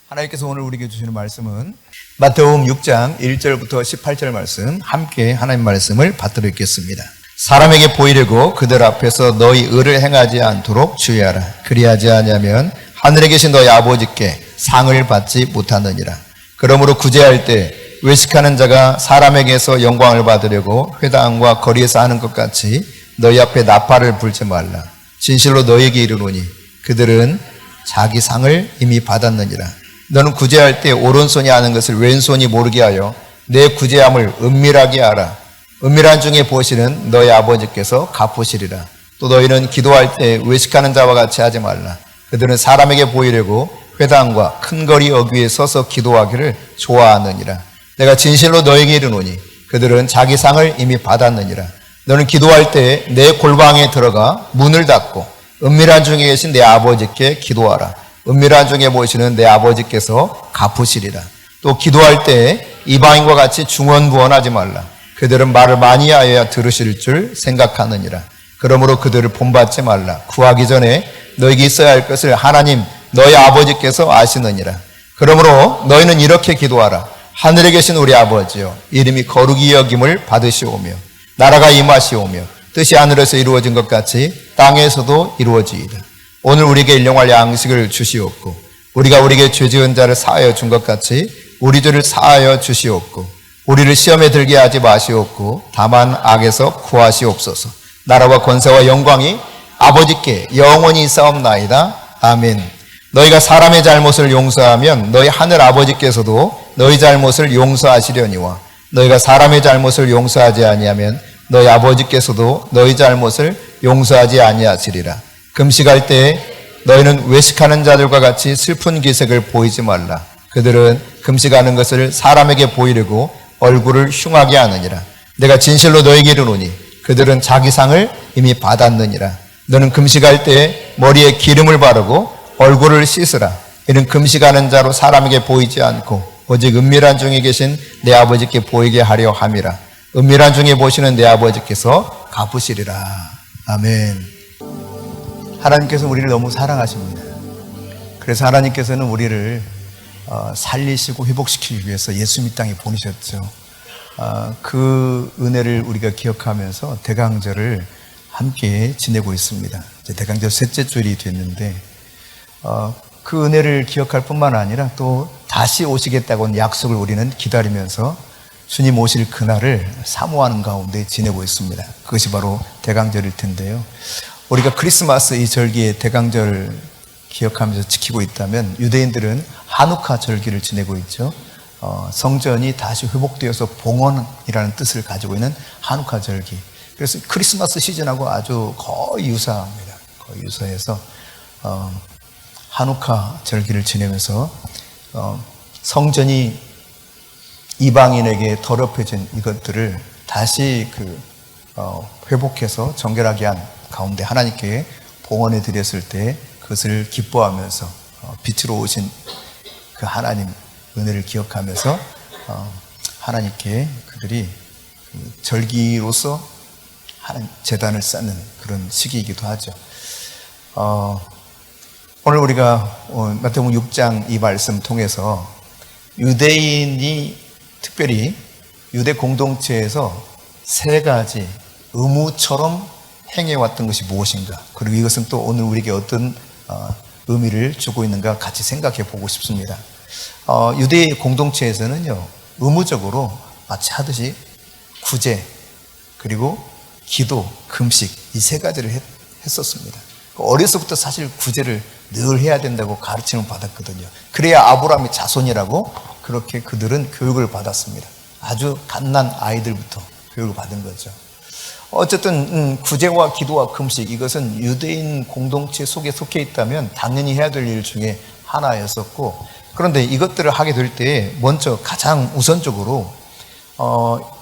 하나님께서 오늘 우리에게 주시는 말씀은 마태복음 6장 1절부터 18절 말씀, 함께 하나님 말씀을 받들어 읽겠습니다. 사람에게 보이려고 그들 앞에서 너희 의를 행하지 않도록 주의하라. 그리하지 않으면 하늘에 계신 너희 아버지께 상을 받지 못하느니라. 그러므로 구제할 때 외식하는 자가 사람에게서 영광을 받으려고 회당과 거리에서 하는 것 같이 너희 앞에 나팔을 불지 말라. 진실로 너희에게 이르노니 그들은 자기 상을 이미 받았느니라. 너는 구제할 때 오른손이 하는 것을 왼손이 모르게 하여 내 구제함을 은밀하게 하라. 은밀한 중에 보시는 너희 아버지께서 갚으시리라. 또 너희는 기도할 때 외식하는 자와 같이 하지 말라. 그들은 사람에게 보이려고 회당과 큰 거리 어귀에 서서 기도하기를 좋아하느니라. 내가 진실로 너희에게 이르노니 그들은 자기 상을 이미 받았느니라. 너는 기도할 때 내 골방에 들어가 문을 닫고 은밀한 중에 계신 내 아버지께 기도하라. 은밀한 중에 보시는 내 아버지께서 갚으시리라. 또 기도할 때 이방인과 같이 중언부언하지 말라. 그들은 말을 많이 하여야 들으실 줄 생각하느니라. 그러므로 그들을 본받지 말라. 구하기 전에 너에게 있어야 할 것을 하나님 너희 아버지께서 아시느니라. 그러므로 너희는 이렇게 기도하라. 하늘에 계신 우리 아버지여, 이름이 거룩히 여김을 받으시오며 나라가 임하시오며 뜻이 하늘에서 이루어진 것 같이 땅에서도 이루어지이다. 오늘 우리에게 일용할 양식을 주시옵고 우리가 우리에게 죄 지은 자를 사하여 준 것 같이 우리 죄를 사하여 주시옵고 우리를 시험에 들게 하지 마시옵고 다만 악에서 구하시옵소서. 나라와 권세와 영광이 아버지께 영원히 있사옵나이다. 아멘. 너희가 사람의 잘못을 용서하면 너희 하늘 아버지께서도 너희 잘못을 용서하시려니와 너희가 사람의 잘못을 용서하지 아니하면 너희 아버지께서도 너희 잘못을 용서하지 아니하시리라. 금식할 때 너희는 외식하는 자들과 같이 슬픈 기색을 보이지 말라. 그들은 금식하는 것을 사람에게 보이려고 얼굴을 흉하게 하느니라. 내가 진실로 너희에게 이르노니 그들은 자기 상을 이미 받았느니라. 너는 금식할 때 머리에 기름을 바르고 얼굴을 씻으라. 이는 금식하는 자로 사람에게 보이지 않고 오직 은밀한 중에 계신 내 아버지께 보이게 하려 함이라. 은밀한 중에 보시는 내 아버지께서 갚으시리라. 아멘. 하나님께서 우리를 너무 사랑하십니다. 그래서 하나님께서는 우리를 살리시고 회복시키기 위해서 예수님 이 땅에 보내셨죠. 그 은혜를 우리가 기억하면서 대강절을 함께 지내고 있습니다. 이제 대강절 셋째 주일이 됐는데 그 은혜를 기억할 뿐만 아니라 또 다시 오시겠다고 약속을 우리는 기다리면서 주님 오실 그날을 사모하는 가운데 지내고 있습니다. 그것이 바로 대강절일 텐데요. 우리가 크리스마스 이 절기에 대강절 기억하면서 지키고 있다면 유대인들은 하누카 절기를 지내고 있죠. 성전이 다시 회복되어서 봉헌이라는 뜻을 가지고 있는 하누카 절기. 그래서 크리스마스 시즌하고 아주 거의 유사합니다. 거의 유사해서 하누카 절기를 지내면서 성전이 이방인에게 더럽혀진 이것들을 다시 회복해서 정결하게 한 가운데 하나님께 봉헌해 드렸을 때 그것을 기뻐하면서 빛으로 오신 그 하나님 은혜를 기억하면서 하나님께 그들이 절기로서 하나님 제단을 쌓는 그런 시기이기도 하죠. 오늘 우리가 마태복음 6장 이 말씀 통해서 유대인이 특별히 유대 공동체에서 세 가지 의무처럼 행해왔던 것이 무엇인가, 그리고 이것은 또 오늘 우리에게 어떤 의미를 주고 있는가 같이 생각해 보고 싶습니다. 유대 공동체에서는요, 의무적으로 마치 하듯이 구제, 그리고 기도, 금식 이 세 가지를 했었습니다. 어려서부터 사실 구제를 늘 해야 된다고 가르침을 받았거든요. 그래야 아브라함의 자손이라고 그렇게 그들은 교육을 받았습니다. 아주 갓난 아이들부터 교육을 받은 거죠. 어쨌든 구제와 기도와 금식, 이것은 유대인 공동체 속에 속해 있다면 당연히 해야 될 일 중에 하나였었고, 그런데 이것들을 하게 될 때 먼저 가장 우선적으로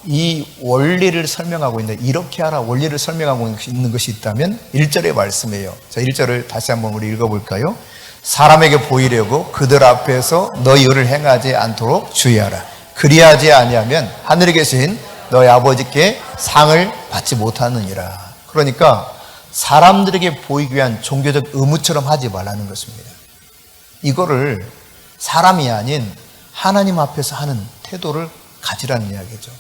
이 원리를 설명하고 있는, 이렇게 하라 원리를 설명하고 있는 것이 있다면 1절의 말씀이에요. 자, 1절을 다시 한번 우리 읽어볼까요? 사람에게 보이려고 그들 앞에서 너희 의를 행하지 않도록 주의하라. 그리하지 아니하면 하늘에 계신 너희 아버지께 상을 받지 못하느니라. 그러니까 사람들에게 보이기 위한 종교적 의무처럼 하지 말라는 것입니다. 이거를 사람이 아닌 하나님 앞에서 하는 태도를 가지라는 이야기죠.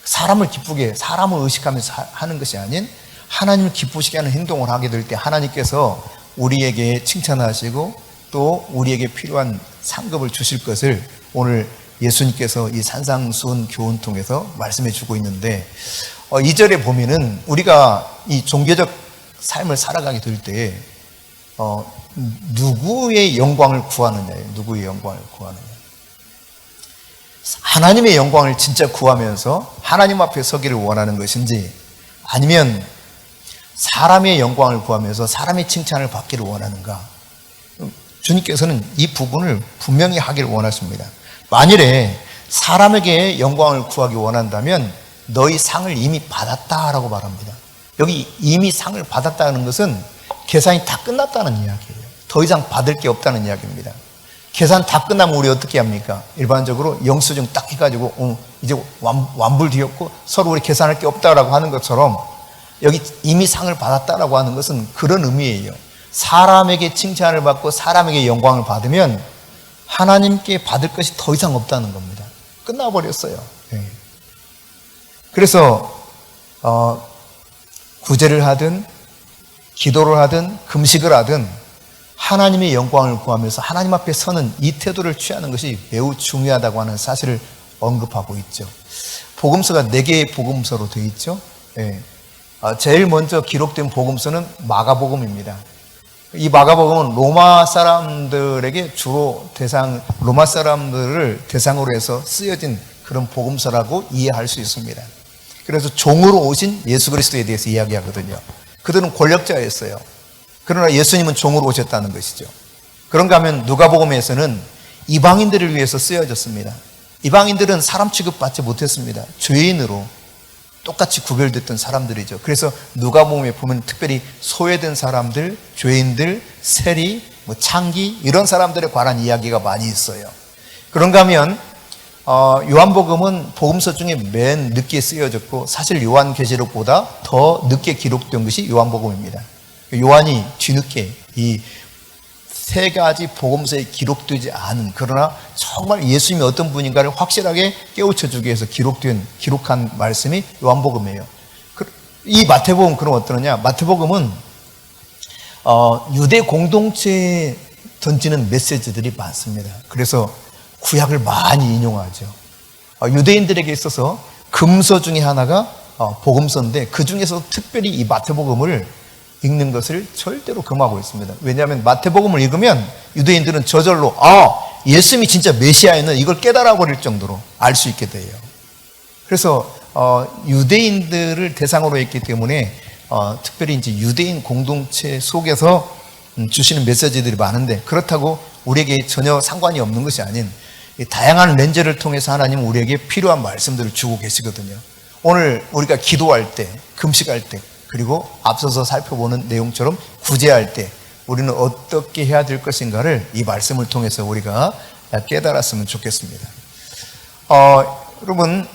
사람을 기쁘게, 사람을 의식하면서 하는 것이 아닌 하나님을 기쁘시게 하는 행동을 하게 될 때 하나님께서 우리에게 칭찬하시고 또 우리에게 필요한 상급을 주실 것을 오늘 예수님께서 이 산상수훈 교훈 통해서 말씀해 주고 있는데, 2절에 보면은 우리가 이 종교적 삶을 살아가게 될 때 누구의 영광을 구하느냐예요. 누구의 영광을 구하느냐. 하나님의 영광을 진짜 구하면서 하나님 앞에 서기를 원하는 것인지, 아니면 사람의 영광을 구하면서 사람의 칭찬을 받기를 원하는가. 주님께서는 이 부분을 분명히 하기를 원하십니다. 만일에 사람에게 영광을 구하기 원한다면 너희 상을 이미 받았다라고 말합니다. 여기 이미 상을 받았다는 것은 계산이 다 끝났다는 이야기예요. 더 이상 받을 게 없다는 이야기입니다. 계산 다 끝나면 우리 어떻게 합니까? 일반적으로 영수증 딱 해가지고 이제 완불되었고 서로 우리 계산할 게 없다라고 하는 것처럼 여기 이미 상을 받았다라고 하는 것은 그런 의미예요. 사람에게 칭찬을 받고 사람에게 영광을 받으면 하나님께 받을 것이 더 이상 없다는 겁니다. 끝나버렸어요. 네. 그래서 구제를 하든 기도를 하든 금식을 하든 하나님의 영광을 구하면서 하나님 앞에 서는 이 태도를 취하는 것이 매우 중요하다고 하는 사실을 언급하고 있죠. 복음서가 4개의 복음서로 되어 있죠. 네. 제일 먼저 기록된 복음서는 마가복음입니다. 이 마가복음은 로마 사람들에게 주로 로마 사람들을 대상으로 해서 쓰여진 그런 복음서라고 이해할 수 있습니다. 그래서 종으로 오신 예수 그리스도에 대해서 이야기하거든요. 그들은 권력자였어요. 그러나 예수님은 종으로 오셨다는 것이죠. 그런가 하면 누가복음에서는 이방인들을 위해서 쓰여졌습니다. 이방인들은 사람 취급받지 못했습니다. 죄인으로 똑같이 구별됐던 사람들이죠. 그래서 누가복음에 보면 특별히 소외된 사람들, 죄인들, 세리, 창기 이런 사람들에 관한 이야기가 많이 있어요. 그런가 하면 요한복음은 복음서 중에 맨 늦게 쓰여졌고 사실 요한계시록보다 더 늦게 기록된 것이 요한복음입니다. 요한이 뒤늦게 이 3가지 복음서에 기록되지 않은, 그러나 정말 예수님이 어떤 분인가를 확실하게 깨우쳐주기 위해서 기록한 말씀이 요한복음이에요. 이 마태복음 그럼 어떠느냐? 마태복음은 유대 공동체에 던지는 메시지들이 많습니다. 그래서 구약을 많이 인용하죠. 유대인들에게 있어서 금서 중에 하나가 복음서인데 그 중에서 특별히 이 마태복음을 읽는 것을 절대로 금하고 있습니다. 왜냐하면 마태복음을 읽으면 유대인들은 저절로 예수님이 진짜 메시아였는 이걸 깨달아 버릴 정도로 알 수 있게 돼요. 그래서 유대인들을 대상으로 했기 때문에 특별히 이제 유대인 공동체 속에서 주시는 메시지들이 많은데, 그렇다고 우리에게 전혀 상관이 없는 것이 아닌 다양한 렌즈를 통해서 하나님은 우리에게 필요한 말씀들을 주고 계시거든요. 오늘 우리가 기도할 때, 금식할 때, 그리고 앞서서 살펴보는 내용처럼 구제할 때 우리는 어떻게 해야 될 것인가를 이 말씀을 통해서 우리가 깨달았으면 좋겠습니다. 여러분,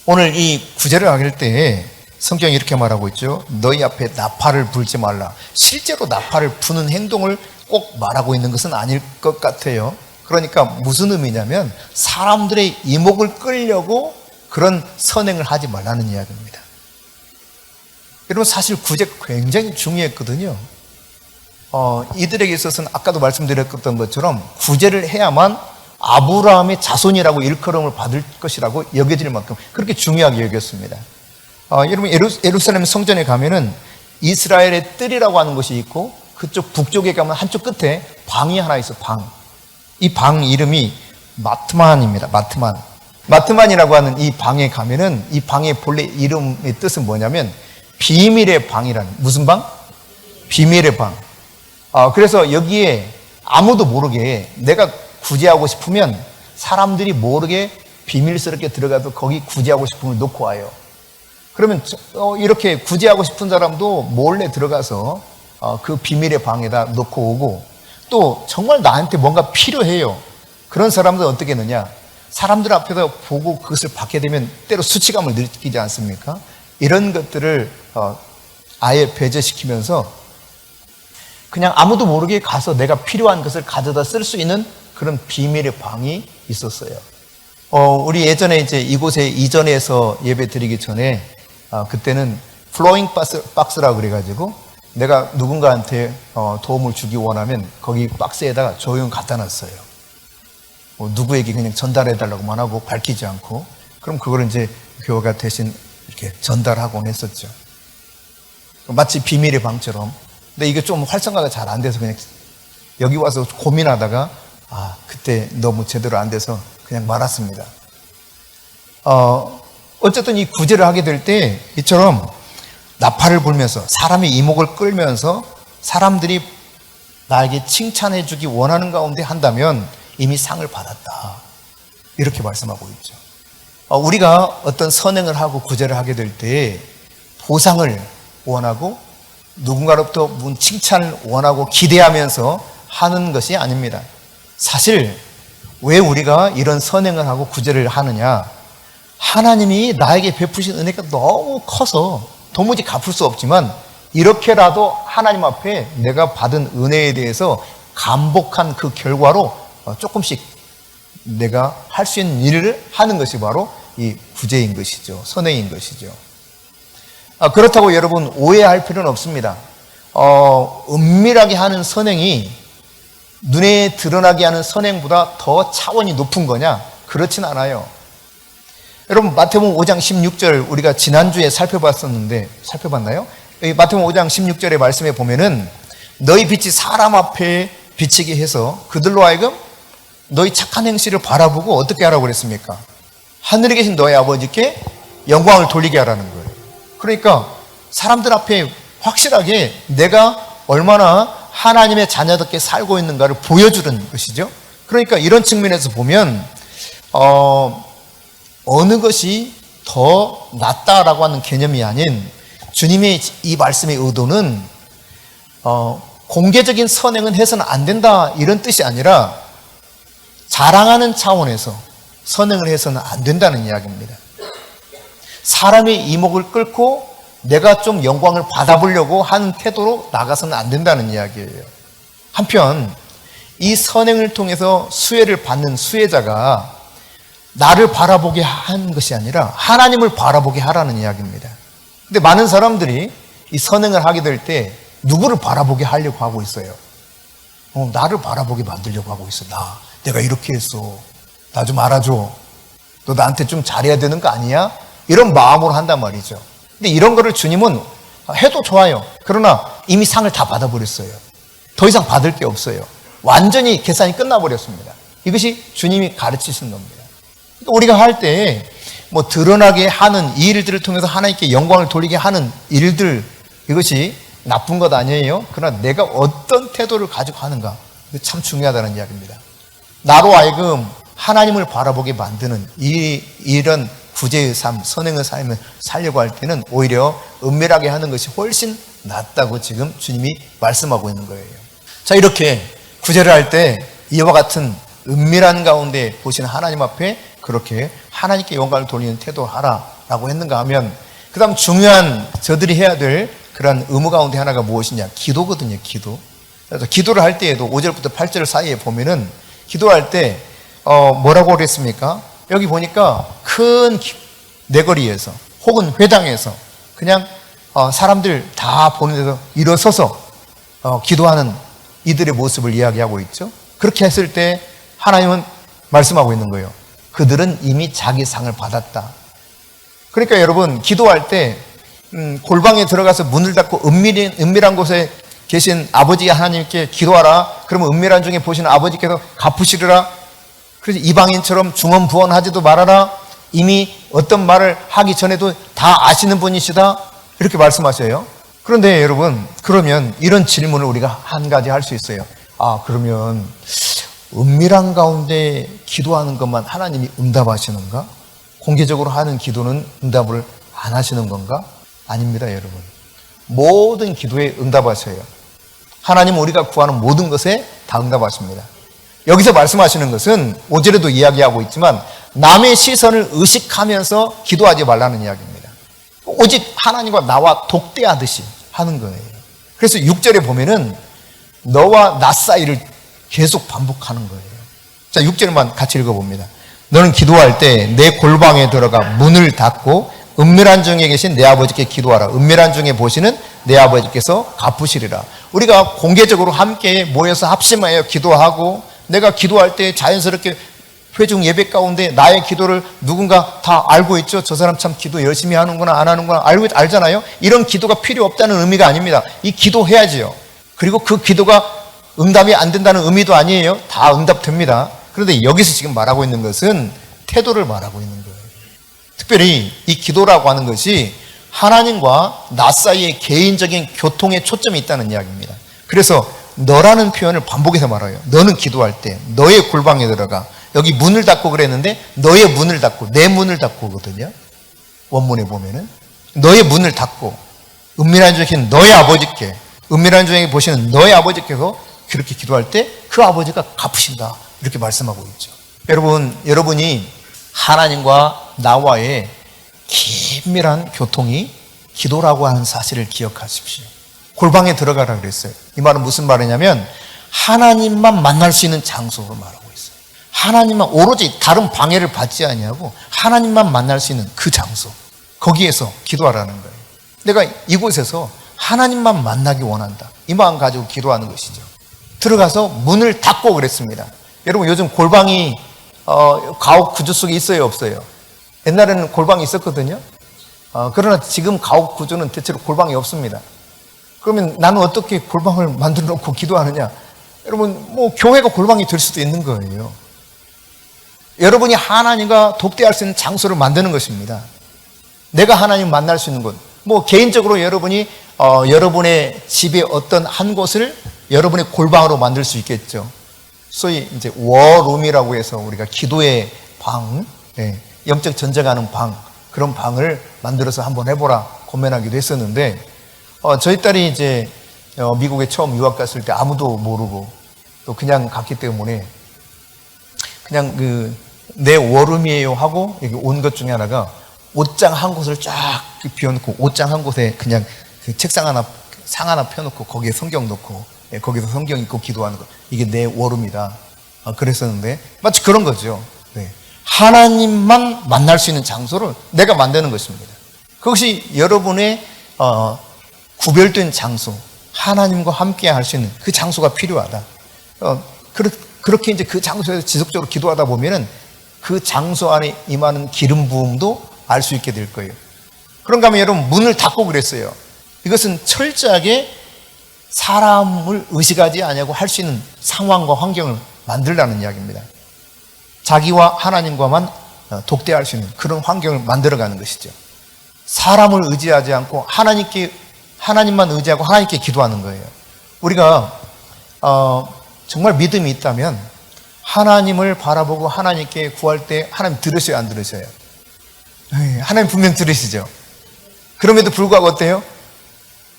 오늘 이 구제를 하길 때 성경이 이렇게 말하고 있죠. 너희 앞에 나팔을 불지 말라. 실제로 나팔을 부는 행동을 꼭 말하고 있는 것은 아닐 것 같아요. 그러니까 무슨 의미냐면 사람들의 이목을 끌려고 그런 선행을 하지 말라는 이야기입니다. 여러분, 사실 구제 굉장히 중요했거든요. 이들에게 있어서는 아까도 말씀드렸던 것처럼 구제를 해야만 아브라함의 자손이라고 일컬음을 받을 것이라고 여겨질 만큼 그렇게 중요하게 여겼습니다. 여러분, 예루살렘 성전에 가면은 이스라엘의 뜰이라고 하는 것이 있고 그쪽 북쪽에 가면 한쪽 끝에 방이 하나 있어. 이 방 이름이 마트만입니다. 마트만이라고 하는 이 방에 가면은 이 방의 본래 이름의 뜻은 뭐냐면 비밀의 방이라는, 무슨 방? 비밀의 방. 그래서 여기에 아무도 모르게 내가 구제하고 싶으면 사람들이 모르게 비밀스럽게 들어가서 거기 구제하고 싶으면 놓고 와요. 그러면 이렇게 구제하고 싶은 사람도 몰래 들어가서 그 비밀의 방에다 놓고 오고, 또 정말 나한테 뭔가 필요해요. 그런 사람들은 어떻게 했느냐? 사람들 앞에서 보고 그것을 받게 되면 때로 수치감을 느끼지 않습니까? 이런 것들을 아예 배제시키면서 그냥 아무도 모르게 가서 내가 필요한 것을 가져다 쓸 수 있는 그런 비밀의 방이 있었어요. 우리 예전에 이제 이곳에 이전해서 예배 드리기 전에 그때는 플로잉 박스라고 그래가지고 내가 누군가한테 도움을 주기 원하면 거기 박스에다가 조용히 갖다 놨어요. 누구에게 그냥 전달해달라고만 하고 밝히지 않고, 그럼 그걸 이제 교회가 대신 이렇게 전달하곤 했었죠. 마치 비밀의 방처럼. 근데 이게 좀 활성화가 잘 안 돼서 그냥 여기 와서 고민하다가 그때 너무 제대로 안 돼서 그냥 말았습니다. 어쨌든 이 구제를 하게 될 때 이처럼 나팔을 불면서 사람의 이목을 끌면서 사람들이 나에게 칭찬해 주기 원하는 가운데 한다면 이미 상을 받았다. 이렇게 말씀하고 있죠. 우리가 어떤 선행을 하고 구제를 하게 될 때 보상을 원하고 누군가로부터 칭찬을 원하고 기대하면서 하는 것이 아닙니다. 사실 왜 우리가 이런 선행을 하고 구제를 하느냐? 하나님이 나에게 베푸신 은혜가 너무 커서 도무지 갚을 수 없지만 이렇게라도 하나님 앞에 내가 받은 은혜에 대해서 감복한 그 결과로 조금씩 내가 할 수 있는 일을 하는 것이 바로 이 구제인 것이죠. 선행인 것이죠. 그렇다고 여러분 오해할 필요는 없습니다. 은밀하게 하는 선행이 눈에 드러나게 하는 선행보다 더 차원이 높은 거냐? 그렇진 않아요. 여러분 마태복음 5장 16절 우리가 지난주에 살펴봤나요? 여기 마태복음 5장 16절의 말씀에 보면은 너희 빛이 사람 앞에 비치게 해서 그들로 하여금 너희 착한 행실을 바라보고 어떻게 하라고 그랬습니까? 하늘에 계신 너희 아버지께 영광을 돌리게 하라는 거예요. 그러니까 사람들 앞에 확실하게 내가 얼마나 하나님의 자녀답게 살고 있는가를 보여주는 것이죠. 그러니까 이런 측면에서 보면 어느 것이 더 낫다라고 하는 개념이 아닌 주님의 이 말씀의 의도는 공개적인 선행은 해서는 안 된다 이런 뜻이 아니라 자랑하는 차원에서 선행을 해서는 안 된다는 이야기입니다. 사람의 이목을 끌고 내가 좀 영광을 받아보려고 하는 태도로 나가서는 안 된다는 이야기예요. 한편 이 선행을 통해서 수혜를 받는 수혜자가 나를 바라보게 하는 것이 아니라 하나님을 바라보게 하라는 이야기입니다. 근데 많은 사람들이 이 선행을 하게 될 때 누구를 바라보게 하려고 하고 있어요? 나를 바라보게 만들려고 하고 있어. 내가 이렇게 했어. 나 좀 알아줘. 너 나한테 좀 잘해야 되는 거 아니야? 이런 마음으로 한단 말이죠. 근데 이런 거를 주님은 해도 좋아요. 그러나 이미 상을 다 받아버렸어요. 더 이상 받을 게 없어요. 완전히 계산이 끝나버렸습니다. 이것이 주님이 가르치신 겁니다. 그러니까 우리가 할 때 뭐 드러나게 하는 이 일들을 통해서 하나님께 영광을 돌리게 하는 일들, 이것이 나쁜 것 아니에요. 그러나 내가 어떤 태도를 가지고 하는가, 이거 참 중요하다는 이야기입니다. 나로 하여금 하나님을 바라보게 만드는 이런 구제의 삶, 선행의 삶을 살려고 할 때는 오히려 은밀하게 하는 것이 훨씬 낫다고 지금 주님이 말씀하고 있는 거예요. 자, 이렇게 구제를 할 때 이와 같은 은밀한 가운데 보시는 하나님 앞에 그렇게 하나님께 영광을 돌리는 태도를 하라라고 했는가 하면, 그 다음 중요한 저들이 해야 될 그런 의무 가운데 하나가 무엇이냐? 기도거든요. 기도. 그래서 기도를 할 때에도 5절부터 8절 사이에 보면은 기도할 때 뭐라고 그랬습니까? 여기 보니까 큰 내거리에서 혹은 회당에서 그냥 사람들 다 보는 데서 일어서서 기도하는 이들의 모습을 이야기하고 있죠. 그렇게 했을 때 하나님은 말씀하고 있는 거예요. 그들은 이미 자기 상을 받았다. 그러니까 여러분 기도할 때 골방에 들어가서 문을 닫고 은밀한 곳에 계신 아버지 하나님께 기도하라. 그러면 은밀한 중에 보시는 아버지께서 갚으시리라. 그래서 이방인처럼 중언부언하지도 말아라. 이미 어떤 말을 하기 전에도 다 아시는 분이시다. 이렇게 말씀하셔요. 그런데 여러분, 그러면 이런 질문을 우리가 한 가지 할 수 있어요. 그러면 은밀한 가운데 기도하는 것만 하나님이 응답하시는가? 공개적으로 하는 기도는 응답을 안 하시는 건가? 아닙니다, 여러분. 모든 기도에 응답하셔요. 하나님은 우리가 구하는 모든 것에 다 응답하십니다. 여기서 말씀하시는 것은 5절에도 이야기하고 있지만 남의 시선을 의식하면서 기도하지 말라는 이야기입니다. 오직 하나님과 나와 독대하듯이 하는 거예요. 그래서 6절에 보면은 너와 나 사이를 계속 반복하는 거예요. 자, 6절만 같이 읽어봅니다. 너는 기도할 때 내 골방에 들어가 문을 닫고 은밀한 중에 계신 내 아버지께 기도하라. 은밀한 중에 보시는 내 아버지께서 갚으시리라. 우리가 공개적으로 함께 모여서 합심하여 기도하고 내가 기도할 때 자연스럽게 회중 예배 가운데 나의 기도를 누군가 다 알고 있죠. 저 사람 참 기도 열심히 하는구나 안 하는구나 알잖아요. 이런 기도가 필요 없다는 의미가 아닙니다. 이 기도해야지요. 그리고 그 기도가 응답이 안 된다는 의미도 아니에요. 다 응답됩니다. 그런데 여기서 지금 말하고 있는 것은 태도를 말하고 있는 거예요. 특별히 이 기도라고 하는 것이 하나님과 나 사이의 개인적인 교통에 초점이 있다는 이야기입니다. 그래서 너라는 표현을 반복해서 말해요. 너는 기도할 때 너의 골방에 들어가. 여기 문을 닫고 그랬는데 너의 문을 닫고 내 문을 닫고거든요. 원문에 보면은 너의 문을 닫고 은밀한 중에 계신 너의 아버지께, 은밀한 중에 보시는 너의 아버지께서 그렇게 기도할 때 그 아버지가 갚으신다. 이렇게 말씀하고 있죠. 여러분이 하나님과 나와의 긴밀한 교통이 기도라고 하는 사실을 기억하십시오. 골방에 들어가라 그랬어요. 이 말은 무슨 말이냐면 하나님만 만날 수 있는 장소로 말하고 있어요. 하나님만 오로지 다른 방해를 받지 아니하고 하나님만 만날 수 있는 그 장소, 거기에서 기도하라는 거예요. 내가 이곳에서 하나님만 만나기 원한다. 이 마음 가지고 기도하는 것이죠. 들어가서 문을 닫고 그랬습니다. 여러분 요즘 골방이 가옥 구조 속에 있어요 없어요? 옛날에는 골방이 있었거든요. 그러나 지금 가옥 구조는 대체로 골방이 없습니다. 그러면 나는 어떻게 골방을 만들어 놓고 기도하느냐? 여러분 뭐 교회가 골방이 될 수도 있는 거예요. 여러분이 하나님과 독대할 수 있는 장소를 만드는 것입니다. 내가 하나님 만날 수 있는 곳. 뭐 개인적으로 여러분이 여러분의 집의 어떤 한 곳을 여러분의 골방으로 만들 수 있겠죠. 소위 이제 워룸이라고 해서 우리가 기도의 방, 영적 전쟁하는 방, 그런 방을 만들어서 한번 해보라 고민하기도 했었는데 저희 딸이 이제 미국에 처음 유학 갔을 때 아무도 모르고 또 그냥 갔기 때문에 그냥 내 워룸이에요 하고 여기 온 것 중에 하나가 옷장 한 곳을 쫙 비워놓고 옷장 한 곳에 그냥 그 책상 하나, 상 하나 펴놓고 거기에 성경 놓고 거기서 성경 읽고 기도하는 거. 이게 내 워룸이다. 그랬었는데 마치 그런 거죠. 하나님만 만날 수 있는 장소를 내가 만드는 것입니다. 그것이 여러분의 구별된 장소, 하나님과 함께 할 수 있는 그 장소가 필요하다. 그렇게 이제 그 장소에서 지속적으로 기도하다 보면은 그 장소 안에 임하는 기름 부음도 알 수 있게 될 거예요. 그런가 하면 여러분 문을 닫고 그랬어요. 이것은 철저하게 사람을 의식하지 아니하고 할 수 있는 상황과 환경을 만들라는 이야기입니다. 자기와 하나님과만 독대할 수 있는 그런 환경을 만들어가는 것이죠. 사람을 의지하지 않고 하나님만 의지하고 하나님께 기도하는 거예요. 우리가 정말 믿음이 있다면 하나님을 바라보고 하나님께 구할 때 하나님 들으셔요, 안 들으셔요? 하나님 분명 들으시죠. 그럼에도 불구하고 어때요?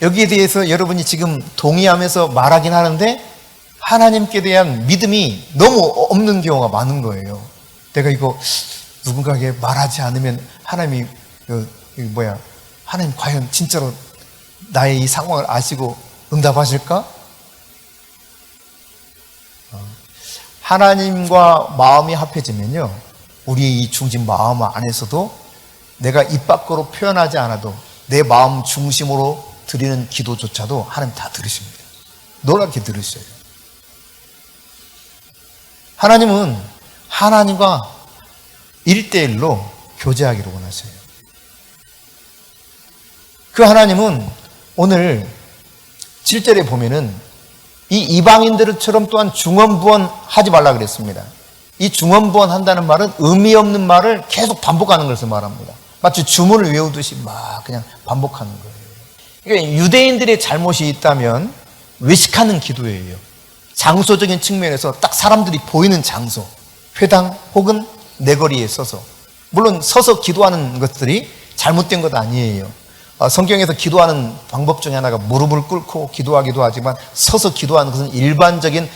여기에 대해서 여러분이 지금 동의하면서 말하긴 하는데 하나님께 대한 믿음이 너무 없는 경우가 많은 거예요. 내가 이거 누군가에게 말하지 않으면 하나님이 하나님 과연 진짜로 나의 이 상황을 아시고 응답하실까? 하나님과 마음이 합해지면요, 우리의 이 중심 마음 안에서도 내가 입 밖으로 표현하지 않아도 내 마음 중심으로 드리는 기도조차도 하나님 다 들으십니다. 놀랍게 들으셔요. 하나님은 하나님과 1대1로 교제하기를 원하셔요. 그 하나님은 오늘 7절에 보면은 이 이방인들처럼 또한 중언부언 하지 말라 그랬습니다. 이 중언부언 한다는 말은 의미 없는 말을 계속 반복하는 것을 말합니다. 마치 주문을 외우듯이 막 그냥 반복하는 거예요. 그러니까 유대인들의 잘못이 있다면 외식하는 기도예요. 장소적인 측면에서 딱 사람들이 보이는 장소, 회당 혹은 내거리에 서서, 물론 서서 기도하는 것들이 잘못된 것 아니에요. 성경에서 기도하는 방법 중에 하나가 무릎을 꿇고 기도하기도 하지만 서서 기도하는 것은 일반적인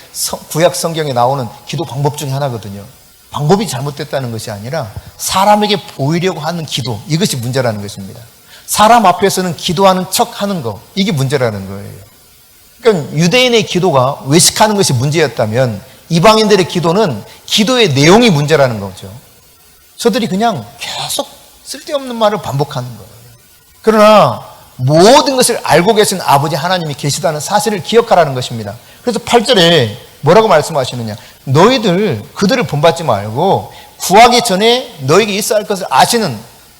구약 성경에 나오는 기도 방법 중에 하나거든요. 방법이 잘못됐다는 것이 아니라 사람에게 보이려고 하는 기도, 이것이 문제라는 것입니다. 사람 앞에서는 기도하는 척 하는 거, 이게 문제라는 거예요. 그러니까 유대인의 기도가 외식하는 것이 문제였다면 이방인들의 기도는 기도의 내용이 문제라는 거죠. 저들이 그냥 계속 쓸데없는 말을 반복하는 거예요. 그러나 모든 것을 알고 계신 아버지 하나님이 계시다는 사실을 기억하라는 것입니다. 그래서 8절에 뭐라고 말씀하시느냐? 너희들 그들을 본받지 말고 구하기 전에 너희에게 있어야 할 것을 아시는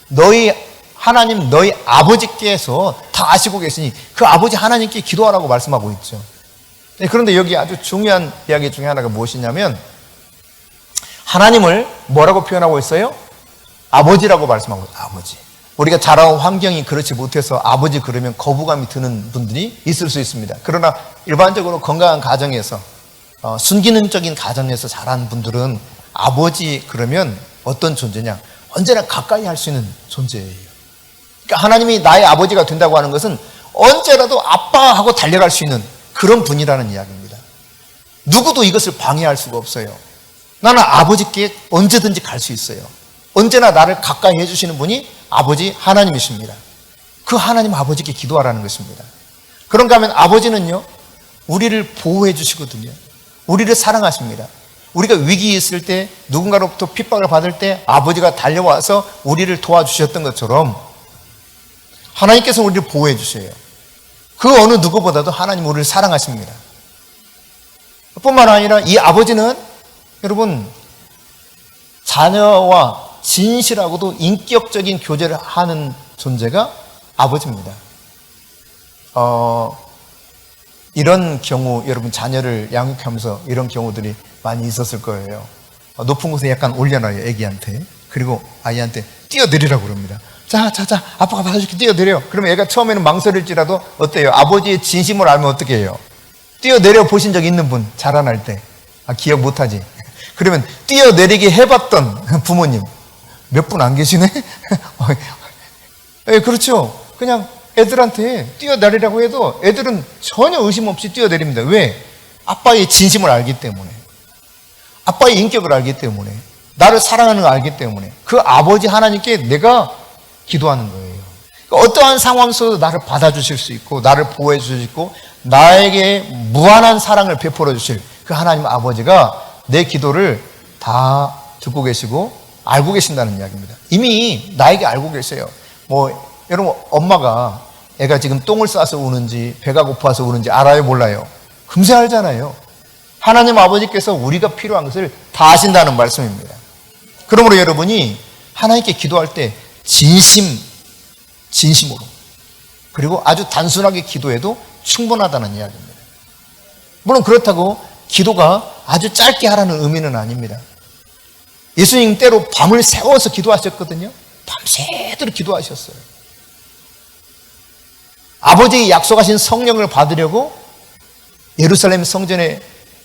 너희 하나님 너희 아버지께서 다 아시고 계시니 그 아버지 하나님께 기도하라고 말씀하고 있죠. 그런데 여기 아주 중요한 이야기 중에 하나가 무엇이냐면 하나님을 뭐라고 표현하고 있어요? 아버지라고 말씀하고 있어요. 아버지. 우리가 자라온 환경이 그렇지 못해서 아버지 그러면 거부감이 드는 분들이 있을 수 있습니다. 그러나 일반적으로 건강한 가정에서 순기능적인 가정에서 자란 분들은 아버지 그러면 어떤 존재냐? 언제나 가까이 할 수 있는 존재예요. 그러니까 하나님이 나의 아버지가 된다고 하는 것은 언제라도 아빠하고 달려갈 수 있는 그런 분이라는 이야기입니다. 누구도 이것을 방해할 수가 없어요. 나는 아버지께 언제든지 갈 수 있어요. 언제나 나를 가까이 해주시는 분이 아버지 하나님이십니다. 그 하나님 아버지께 기도하라는 것입니다. 그런가 하면 아버지는요, 우리를 보호해 주시거든요. 우리를 사랑하십니다. 우리가 위기에 있을 때 누군가로부터 핍박을 받을 때 아버지가 달려와서 우리를 도와주셨던 것처럼 하나님께서 우리를 보호해 주셔요. 그 어느 누구보다도 하나님 우리를 사랑하십니다. 뿐만 아니라 이 아버지는 여러분 자녀와 진실하고도 인격적인 교제를 하는 존재가 아버지입니다. 이런 경우 여러분 자녀를 양육하면서 이런 경우들이 많이 있었을 거예요. 높은 곳에 약간 올려놔요, 애기한테. 그리고 아이한테 뛰어내리라고 그럽니다. 자, 아빠가 받아줄게, 뛰어내려. 그러면 애가 처음에는 망설일지라도 어때요? 아버지의 진심을 알면 어떻게 해요? 뛰어내려 보신 적 있는 분, 자라날 때. 기억 못하지? 그러면 뛰어내리게 해봤던 부모님, 몇 분 안 계시네? 네, 그렇죠. 그냥 애들한테 뛰어내리라고 해도 애들은 전혀 의심 없이 뛰어내립니다. 왜? 아빠의 진심을 알기 때문에. 아빠의 인격을 알기 때문에. 나를 사랑하는 걸 알기 때문에. 그 아버지 하나님께 내가 기도하는 거예요. 그러니까 어떠한 상황 속에서 나를 받아주실 수 있고 나를 보호해 주실 수 있고 나에게 무한한 사랑을 베풀어 주실 그 하나님 아버지가 내 기도를 다 듣고 계시고 알고 계신다는 이야기입니다. 이미 나에게 알고 계세요. 여러분 엄마가 애가 지금 똥을 싸서 우는지 배가 고파서 우는지 알아요, 몰라요? 금세 알잖아요. 하나님 아버지께서 우리가 필요한 것을 다 아신다는 말씀입니다. 그러므로 여러분이 하나님께 기도할 때 진심으로 그리고 아주 단순하게 기도해도 충분하다는 이야기입니다. 물론 그렇다고 기도가 아주 짧게 하라는 의미는 아닙니다. 예수님 때로 밤을 새워서 기도하셨거든요. 밤새도록 기도하셨어요. 아버지의 약속하신 성령을 받으려고 예루살렘 성전에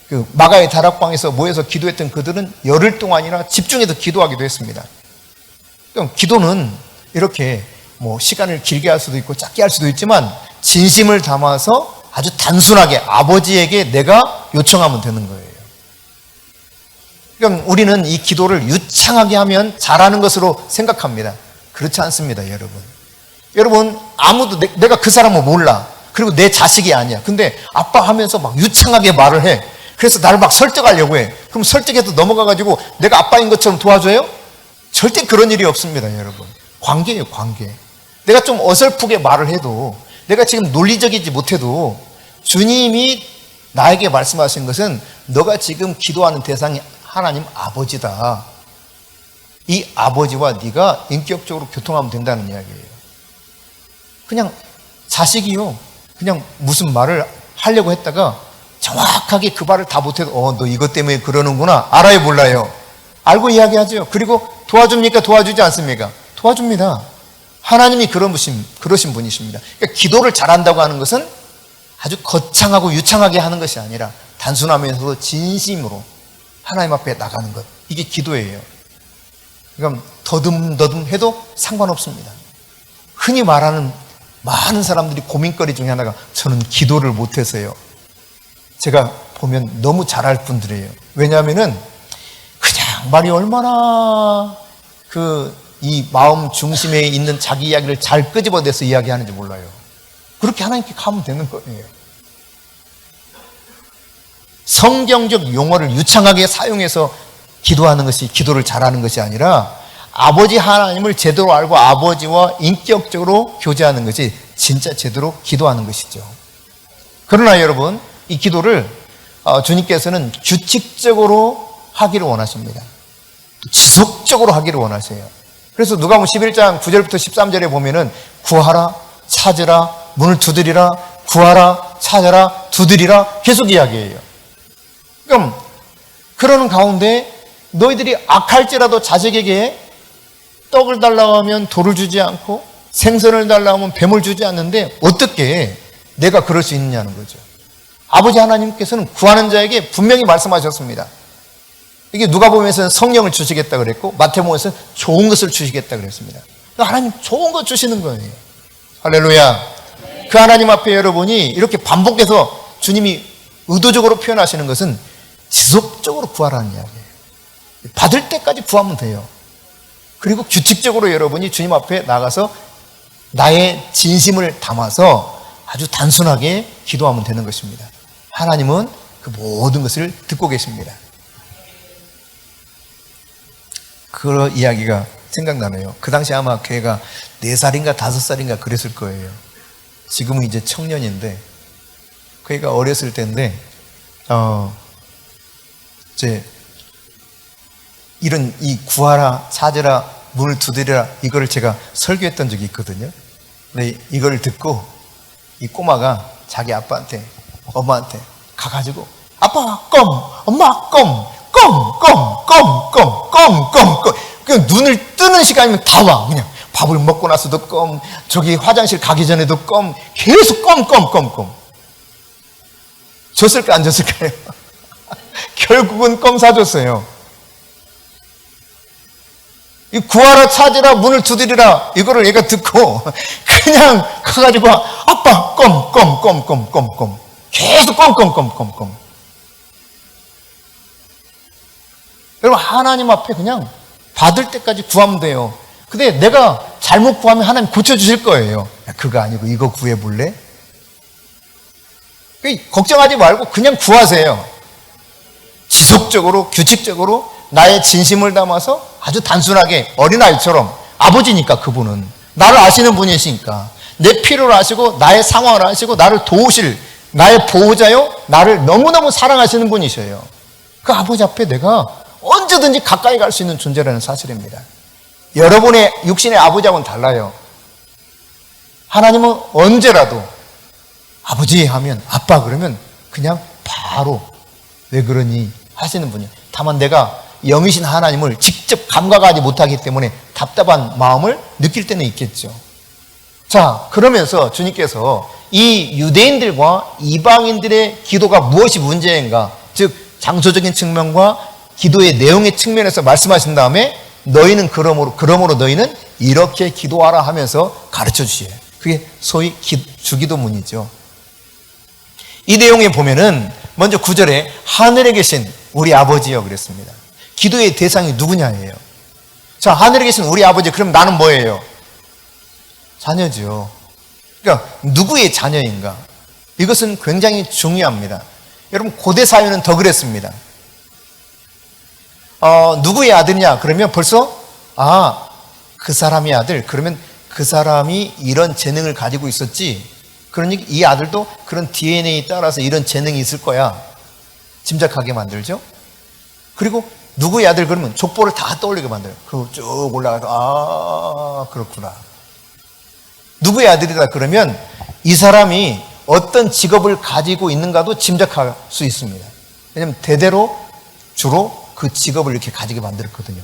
그 마가의 다락방에서 모여서 기도했던 그들은 열흘 동안이나 집중해서 기도하기도 했습니다. 그럼 기도는 이렇게 시간을 길게 할 수도 있고 짧게 할 수도 있지만 진심을 담아서 아주 단순하게 아버지에게 내가 요청하면 되는 거예요. 그럼 우리는 이 기도를 유창하게 하면 잘하는 것으로 생각합니다. 그렇지 않습니다, 여러분. 여러분, 아무도 내가 그 사람을 몰라. 그리고 내 자식이 아니야. 근데 아빠 하면서 막 유창하게 말을 해. 그래서 나를 막 설득하려고 해. 그럼 설득해도 넘어가가지고 내가 아빠인 것처럼 도와줘요? 절대 그런 일이 없습니다, 여러분. 관계예요, 관계. 내가 좀 어설프게 말을 해도 내가 지금 논리적이지 못해도 주님이 나에게 말씀하신 것은 너가 지금 기도하는 대상이 하나님 아버지다. 이 아버지와 네가 인격적으로 교통하면 된다는 이야기예요. 그냥 자식이요. 그냥 무슨 말을 하려고 했다가 정확하게 그 말을 다 못해도 너 이것 때문에 그러는구나. 알아요, 몰라요? 알고 이야기하죠. 그리고 도와줍니까? 도와주지 않습니까? 도와줍니다. 하나님이 그러신 분이십니다. 그러니까 기도를 잘한다고 하는 것은 아주 거창하고 유창하게 하는 것이 아니라 단순하면서도 진심으로 하나님 앞에 나가는 것. 이게 기도예요. 그러니까 더듬더듬 해도 상관없습니다. 흔히 말하는 많은 사람들이 고민거리 중에 하나가 저는 기도를 못해서요. 제가 보면 너무 잘할 분들이에요. 왜냐하면은 그냥 말이 얼마나 이 마음 중심에 있는 자기 이야기를 잘 끄집어내서 이야기하는지 몰라요. 그렇게 하나님께 가면 되는 거예요. 성경적 용어를 유창하게 사용해서 기도하는 것이 기도를 잘하는 것이 아니라 아버지 하나님을 제대로 알고 아버지와 인격적으로 교제하는 것이 진짜 제대로 기도하는 것이죠. 그러나 여러분, 이 기도를 주님께서는 규칙적으로 하기를 원하십니다. 지속적으로 하기를 원하세요. 그래서 누가복음 11장 9절부터 13절에 보면은 구하라, 찾으라, 문을 두드리라, 구하라, 찾아라, 두드리라 계속 이야기해요. 그럼 그러는 가운데 너희들이 악할지라도 자식에게 떡을 달라고 하면 돌을 주지 않고 생선을 달라고 하면 뱀을 주지 않는데 어떻게 내가 그럴 수 있느냐는 거죠. 아버지 하나님께서는 구하는 자에게 분명히 말씀하셨습니다. 이게 누가복음에서는 성령을 주시겠다 그랬고 마태복음에서는 좋은 것을 주시겠다 그랬습니다. 하나님 좋은 것 주시는 거예요. 할렐루야. 그 하나님 앞에 여러분이 이렇게 반복해서 주님이 의도적으로 표현하시는 것은 지속적으로 구하라는 이야기예요. 받을 때까지 구하면 돼요. 그리고 규칙적으로 여러분이 주님 앞에 나가서 나의 진심을 담아서 아주 단순하게 기도하면 되는 것입니다. 하나님은 그 모든 것을 듣고 계십니다. 그 이야기가 생각나네요. 그 당시 아마 걔가 4살인가 5살인가 그랬을 거예요. 지금은 이제 청년인데 걔가 어렸을 때인데 이제 이런 이 구하라, 찾으라, 문을 두드리라 이거를 제가 설교했던 적이 있거든요. 근데 이걸 듣고 이 꼬마가 자기 아빠한테, 엄마한테 가가지고 아빠 껌, 엄마 껌, 껌, 껌, 껌, 껌, 껌, 껌, 껌. 그냥 눈을 뜨는 시간이면 다 와. 그냥 밥을 먹고 나서도 껌, 저기 화장실 가기 전에도 껌, 계속 껌, 껌, 껌, 껌. 줬을까 안 줬을까요? 결국은 껌 사줬어요. 이 구하라, 찾으라, 문을 두드리라 이거를 얘가 듣고 그냥 가가지고 아빠 껌, 껌, 껌, 껌, 껌, 껌. 계속 껌, 껌, 껌, 껌, 껌. 여러분 하나님 앞에 그냥 받을 때까지 구하면 돼요. 근데 내가 잘못 구하면 하나님 고쳐주실 거예요. 야, 그거 아니고 이거 구해볼래? 걱정하지 말고 그냥 구하세요. 지속적으로 규칙적으로 나의 진심을 담아서 아주 단순하게 어린아이처럼 아버지니까 그분은 나를 아시는 분이시니까 내 필요를 아시고 나의 상황을 아시고 나를 도우실 나의 보호자요 나를 너무너무 사랑하시는 분이셔요. 그 아버지 앞에 내가 언제든지 가까이 갈 수 있는 존재라는 사실입니다. 여러분의 육신의 아버지하고는 달라요. 하나님은 언제라도 아버지 하면 아빠 그러면 그냥 바로 왜 그러니 하시는 분이에요. 다만 내가 영이신 하나님을 직접 감각하지 못하기 때문에 답답한 마음을 느낄 때는 있겠죠. 자, 그러면서 주님께서 이 유대인들과 이방인들의 기도가 무엇이 문제인가, 즉 장소적인 측면과 기도의 내용의 측면에서 말씀하신 다음에 너희는 그러므로 너희는 이렇게 기도하라 하면서 가르쳐 주시에요. 그게 소위 주기도문이죠. 이 내용에 보면은 먼저 9절에 하늘에 계신 우리 아버지여 그랬습니다. 기도의 대상이 누구냐예요. 자, 하늘에 계신 우리 아버지, 그럼 나는 뭐예요? 자녀죠. 그러니까 누구의 자녀인가? 이것은 굉장히 중요합니다. 여러분 고대 사회는 더 그랬습니다. 누구의 아들이냐? 그러면 벌써 그 사람의 아들, 그러면 그 사람이 이런 재능을 가지고 있었지. 그러니 이 아들도 그런 DNA에 따라서 이런 재능이 있을 거야. 짐작하게 만들죠. 그리고 누구의 아들 그러면 족보를 다 떠올리게 만들어요. 그리고 쭉 올라가서 그렇구나. 누구의 아들이다 그러면 이 사람이 어떤 직업을 가지고 있는가도 짐작할 수 있습니다. 왜냐하면 대대로 주로 그 직업을 이렇게 가지게 만들었거든요.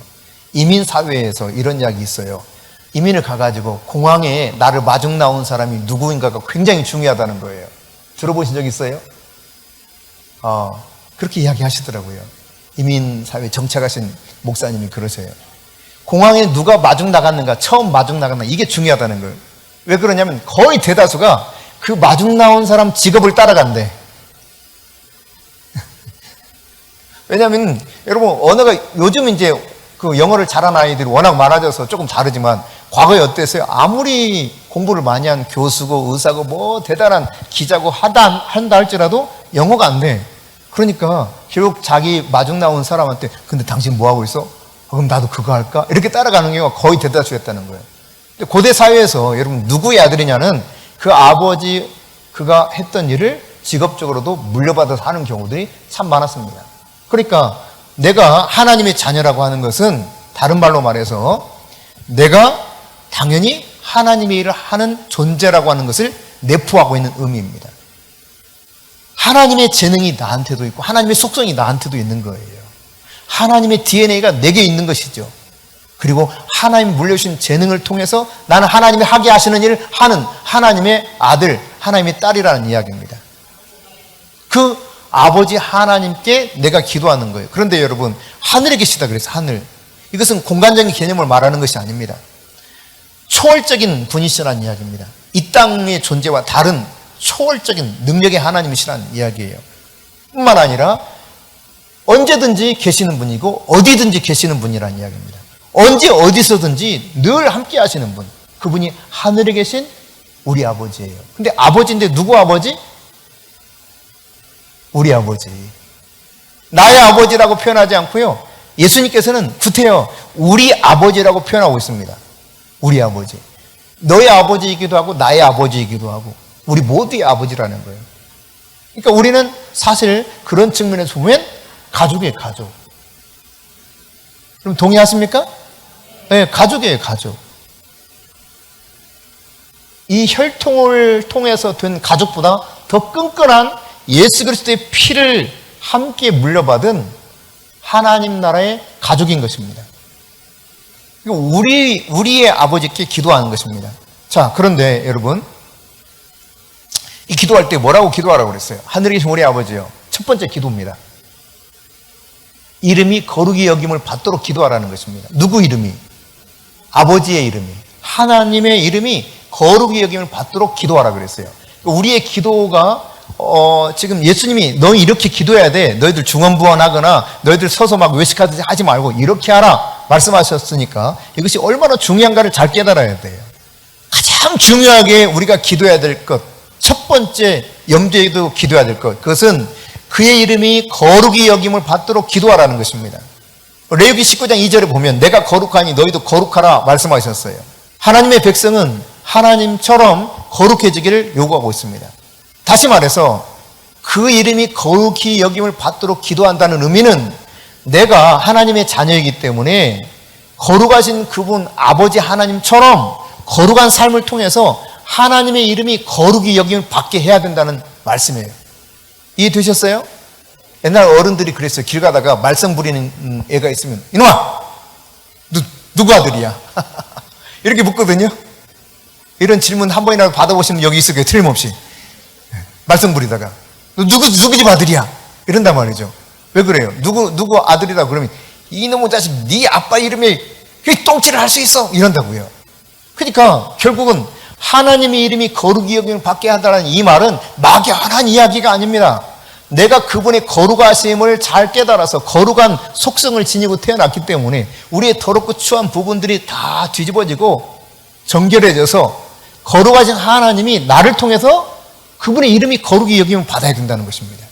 이민사회에서 이런 이야기 있어요. 이민을 가가지고 공항에 나를 마중 나온 사람이 누구인가가 굉장히 중요하다는 거예요. 들어보신 적 있어요? 그렇게 이야기하시더라고요. 이민사회 정착하신 목사님이 그러세요. 공항에 누가 마중 나갔는가, 처음 마중 나갔는가, 이게 중요하다는 거예요. 왜 그러냐면 거의 대다수가 그 마중 나온 사람 직업을 따라간대. 왜냐하면 여러분 언어가 요즘 이제 그 영어를 잘하는 아이들이 워낙 많아져서 조금 다르지만 과거에 어땠어요? 아무리 공부를 많이 한 교수고 의사고 뭐 대단한 기자고 한다 할지라도 영어가 안 돼. 그러니까 결국 자기 마중 나온 사람한테 근데 당신 뭐 하고 있어? 그럼 나도 그거 할까? 이렇게 따라가는 경우가 거의 대다수였다는 거예요. 근데 고대 사회에서 여러분 누구의 아들이냐는 그 아버지 그가 했던 일을 직업적으로도 물려받아서 하는 경우들이 참 많았습니다. 그러니까 내가 하나님의 자녀라고 하는 것은 다른 말로 말해서 내가 당연히 하나님의 일을 하는 존재라고 하는 것을 내포하고 있는 의미입니다. 하나님의 재능이 나한테도 있고 하나님의 속성이 나한테도 있는 거예요. 하나님의 DNA가 내게 있는 것이죠. 그리고 하나님 물려주신 재능을 통해서 나는 하나님이 하게 하시는 일을 하는 하나님의 아들, 하나님의 딸이라는 이야기입니다. 그 아버지 하나님께 내가 기도하는 거예요. 그런데 여러분 하늘에 계시다 그래서 하늘, 이것은 공간적인 개념을 말하는 것이 아닙니다. 초월적인 분이시라는 이야기입니다. 이 땅의 존재와 다른 초월적인 능력의 하나님이시라는 이야기예요. 뿐만 아니라 언제든지 계시는 분이고 어디든지 계시는 분이라는 이야기입니다. 언제 어디서든지 늘 함께 하시는 분, 그분이 하늘에 계신 우리 아버지예요. 근데 아버지인데 누구 아버지? 우리 아버지. 나의 아버지라고 표현하지 않고요, 예수님께서는 구태여 우리 아버지라고 표현하고 있습니다. 우리 아버지. 너의 아버지이기도 하고 나의 아버지이기도 하고 우리 모두의 아버지라는 거예요. 그러니까 우리는 사실 그런 측면에서 보면 가족이에요, 가족. 그럼 동의하십니까? 네, 가족이에요, 가족. 이 혈통을 통해서 된 가족보다 더 끈끈한 예수 그리스도의 피를 함께 물려받은 하나님 나라의 가족인 것입니다. 우리의 아버지께 기도하는 것입니다. 자, 그런데 여러분, 이 기도할 때 뭐라고 기도하라고 그랬어요? 하늘에 계신 우리 아버지요. 첫 번째 기도입니다. 이름이 거룩히 여김을 받도록 기도하라는 것입니다. 누구 이름이? 아버지의 이름이. 하나님의 이름이 거룩히 여김을 받도록 기도하라 그랬어요. 우리의 기도가 지금 예수님이 너희 이렇게 기도해야 돼. 너희들 중언부언하거나 너희들 서서 막 외식하듯이 하지 말고 이렇게 하라 말씀하셨으니까 이것이 얼마나 중요한가를 잘 깨달아야 돼요. 가장 중요하게 우리가 기도해야 될 것, 첫 번째 염두에도 기도해야 될 것, 그것은 그의 이름이 거룩히 여김을 받도록 기도하라는 것입니다. 레위기 19장 2절에 보면 내가 거룩하니 너희도 거룩하라 말씀하셨어요. 하나님의 백성은 하나님처럼 거룩해지기를 요구하고 있습니다. 다시 말해서 그 이름이 거룩히 여김을 받도록 기도한다는 의미는 내가 하나님의 자녀이기 때문에 거룩하신 그분 아버지 하나님처럼 거룩한 삶을 통해서 하나님의 이름이 거룩히 여김을 받게 해야 된다는 말씀이에요. 이해되셨어요? 옛날 어른들이 그랬어요. 길 가다가 말썽 부리는 애가 있으면 이놈아! 누구 아들이야? 이렇게 묻거든요. 이런 질문 한 번이라도 받아보시면 여기 있을 거예요. 틀림없이. 말썽 부리다가 누구 집 아들이야? 이런단 말이죠. 왜 그래요? 누구 아들이다 그러면 이놈의 자식 네 아빠 이름에 똥칠을 할 수 있어? 이런다고요. 그러니까 결국은 하나님의 이름이 거룩히 여김을 받게 한다는 이 말은 막연한 이야기가 아닙니다. 내가 그분의 거룩하심을 잘 깨달아서 거룩한 속성을 지니고 태어났기 때문에 우리의 더럽고 추한 부분들이 다 뒤집어지고 정결해져서 거룩하신 하나님이 나를 통해서 그분의 이름이 거룩히 여김을 받아야 된다는 것입니다.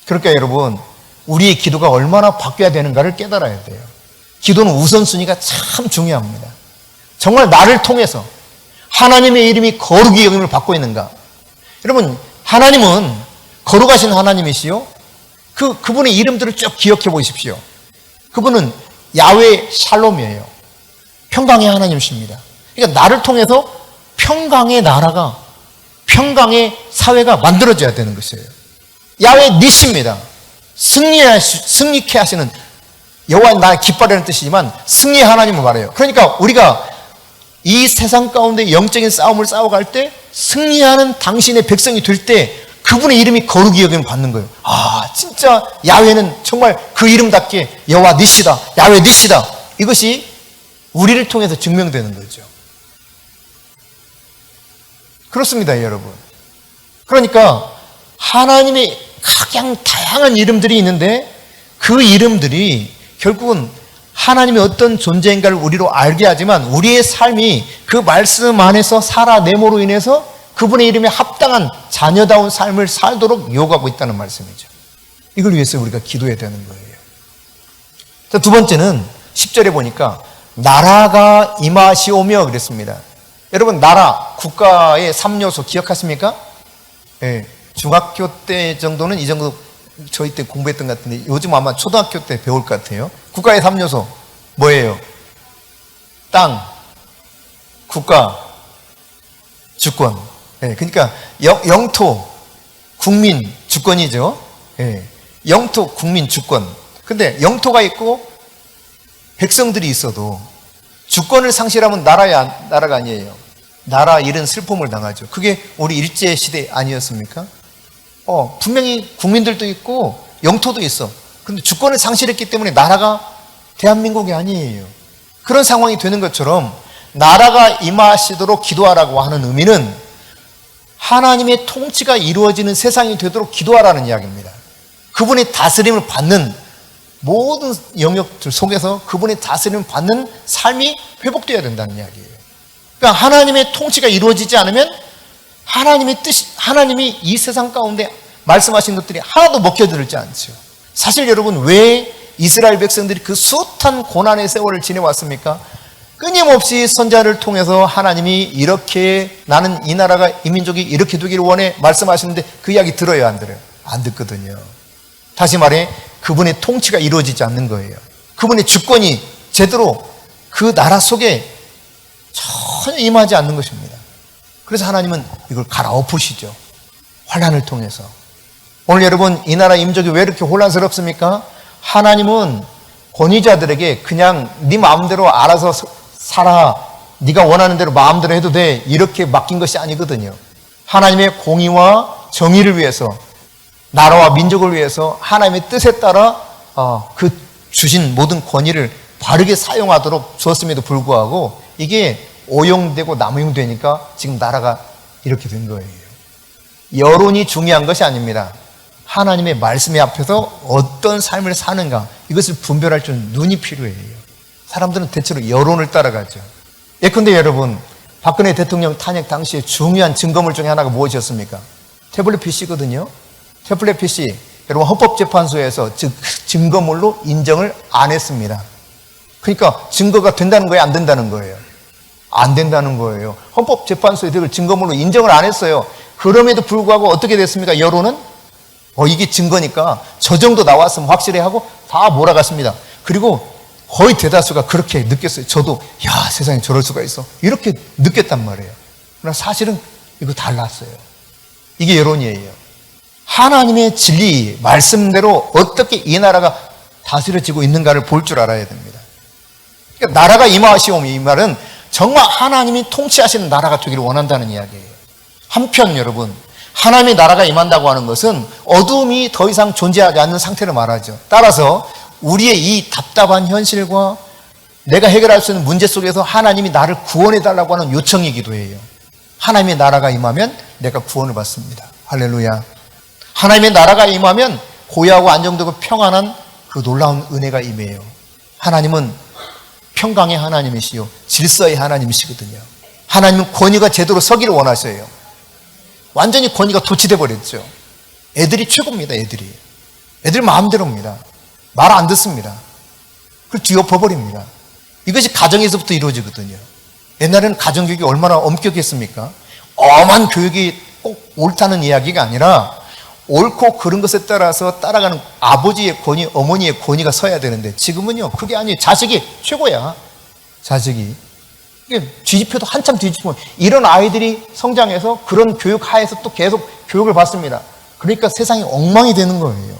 그러니까 여러분, 우리의 기도가 얼마나 바뀌어야 되는가를 깨달아야 돼요. 기도는 우선순위가 참 중요합니다. 정말 나를 통해서 하나님의 이름이 거룩히 여김을 받고 있는가? 여러분, 하나님은 거룩하신 하나님이시요. 그분의 이름들을 쭉 기억해 보십시오. 그분은 야훼 샬롬이에요. 평강의 하나님이십니다. 그러니까 나를 통해서 평강의 나라가, 평강의 사회가 만들어져야 되는 것이에요. 야훼 니시입니다. 승리케 하시는, 여호와는 나의 깃발이라는 뜻이지만 승리의 하나님을 말해요. 그러니까 우리가 이 세상 가운데 영적인 싸움을 싸워갈 때 승리하는 당신의 백성이 될 때 그분의 이름이 거룩히 여김을 받는 거예요. 아, 진짜 야훼는 정말 그 이름답게 여호와 니시다, 야훼 니시다. 이것이 우리를 통해서 증명되는 거죠. 그렇습니다, 여러분. 그러니까 하나님의 가장 다양한 이름들이 있는데 그 이름들이 결국은 하나님의 어떤 존재인가를 우리로 알게 하지만 우리의 삶이 그 말씀 안에서 살아내므로 인해서 그분의 이름에 합당한 자녀다운 삶을 살도록 요구하고 있다는 말씀이죠. 이걸 위해서 우리가 기도해야 되는 거예요. 자, 두 번째는 10절에 보니까 나라가 임하시오며 그랬습니다. 여러분, 나라, 국가의 3요소 기억하십니까? 예, 중학교 때 정도는 이 정도 저희 때 공부했던 것 같은데 요즘 아마 초등학교 때 배울 것 같아요. 국가의 3요소 뭐예요? 땅, 국가, 주권. 예, 그러니까 영토, 국민, 주권이죠. 예, 영토, 국민, 주권. 근데 영토가 있고 백성들이 있어도 주권을 상실하면 나라가 아니에요. 나라 잃은 슬픔을 당하죠. 그게 우리 일제시대 아니었습니까? 분명히 국민들도 있고 영토도 있어. 근데 주권을 상실했기 때문에 나라가 대한민국이 아니에요. 그런 상황이 되는 것처럼 나라가 임하시도록 기도하라고 하는 의미는 하나님의 통치가 이루어지는 세상이 되도록 기도하라는 이야기입니다. 그분의 다스림을 받는 모든 영역들 속에서 그분의 다스림을 받는 삶이 회복되어야 된다는 이야기예요. 그러니까 하나님의 통치가 이루어지지 않으면 하나님의 뜻이, 하나님이 이 세상 가운데 말씀하신 것들이 하나도 먹혀들지 않죠. 사실 여러분, 왜 이스라엘 백성들이 그 숱한 고난의 세월을 지내왔습니까? 끊임없이 선자를 통해서 하나님이 이렇게 나는 이 나라가 이 민족이 이렇게 되기를 원해 말씀하시는데 그 이야기 들어요, 안 들어요? 안 듣거든요. 다시 말해 그분의 통치가 이루어지지 않는 거예요. 그분의 주권이 제대로 그 나라 속에 전혀 임하지 않는 것입니다. 그래서 하나님은 이걸 갈아엎으시죠. 환난을 통해서. 오늘 여러분, 이 나라 임족이 왜 이렇게 혼란스럽습니까? 하나님은 권위자들에게 그냥 네 마음대로 알아서 살아, 네가 원하는 대로 마음대로 해도 돼, 이렇게 맡긴 것이 아니거든요. 하나님의 공의와 정의를 위해서, 나라와 민족을 위해서 하나님의 뜻에 따라 그 주신 모든 권위를 바르게 사용하도록 주었음에도 불구하고 이게 오용되고 남용되니까 지금 나라가 이렇게 된 거예요. 여론이 중요한 것이 아닙니다. 하나님의 말씀에 앞에서 어떤 삶을 사는가, 이것을 분별할 줄 눈이 필요해요. 사람들은 대체로 여론을 따라가죠. 예컨대 여러분, 박근혜 대통령 탄핵 당시에 중요한 증거물 중에 하나가 무엇이었습니까? 태블릿 PC거든요. 태블릿 PC, 여러분, 헌법재판소에서 증거물로 인정을 안 했습니다. 그러니까 증거가 된다는 거예요, 안 된다는 거예요? 안 된다는 거예요. 헌법재판소에 그걸 증거물로 인정을 안 했어요. 그럼에도 불구하고 어떻게 됐습니까? 여론은 이게 증거니까 저 정도 나왔으면 확실히 하고 다 몰아갔습니다. 그리고 거의 대다수가 그렇게 느꼈어요. 저도 야, 세상에 저럴 수가 있어, 이렇게 느꼈단 말이에요. 그러나 사실은 이거 달랐어요. 이게 여론이에요. 하나님의 진리, 말씀대로 어떻게 이 나라가 다스려지고 있는가를 볼 줄 알아야 됩니다. 그러니까 나라가 임하시오니, 이 말은 정말 하나님이 통치하시는 나라가 되기를 원한다는 이야기예요. 한편 여러분, 하나님의 나라가 임한다고 하는 것은 어둠이 더 이상 존재하지 않는 상태를 말하죠. 따라서 우리의 이 답답한 현실과 내가 해결할 수 있는 문제 속에서 하나님이 나를 구원해달라고 하는 요청이기도 해요. 하나님의 나라가 임하면 내가 구원을 받습니다. 할렐루야. 하나님의 나라가 임하면 고요하고 안정되고 평안한 그 놀라운 은혜가 임해요. 하나님은 평강의 하나님이시요 질서의 하나님이시거든요. 하나님은 권위가 제대로 서기를 원하셔요. 완전히 권위가 도취돼 버렸죠. 애들이 최고입니다. 애들 마음대로입니다. 말 안 듣습니다. 그걸 뒤엎어버립니다. 이것이 가정에서부터 이루어지거든요. 옛날에는 가정교육이 얼마나 엄격했습니까? 엄한 교육이 꼭 옳다는 이야기가 아니라 옳고 그른 것에 따라서 따라가는 아버지의 권위, 어머니의 권위가 서야 되는데 지금은요, 그게 아니에요. 자식이 최고야. 자식이. 뒤집혀도 한참 뒤집으면 이런 아이들이 성장해서 그런 교육 하에서 또 계속 교육을 받습니다. 그러니까 세상이 엉망이 되는 거예요.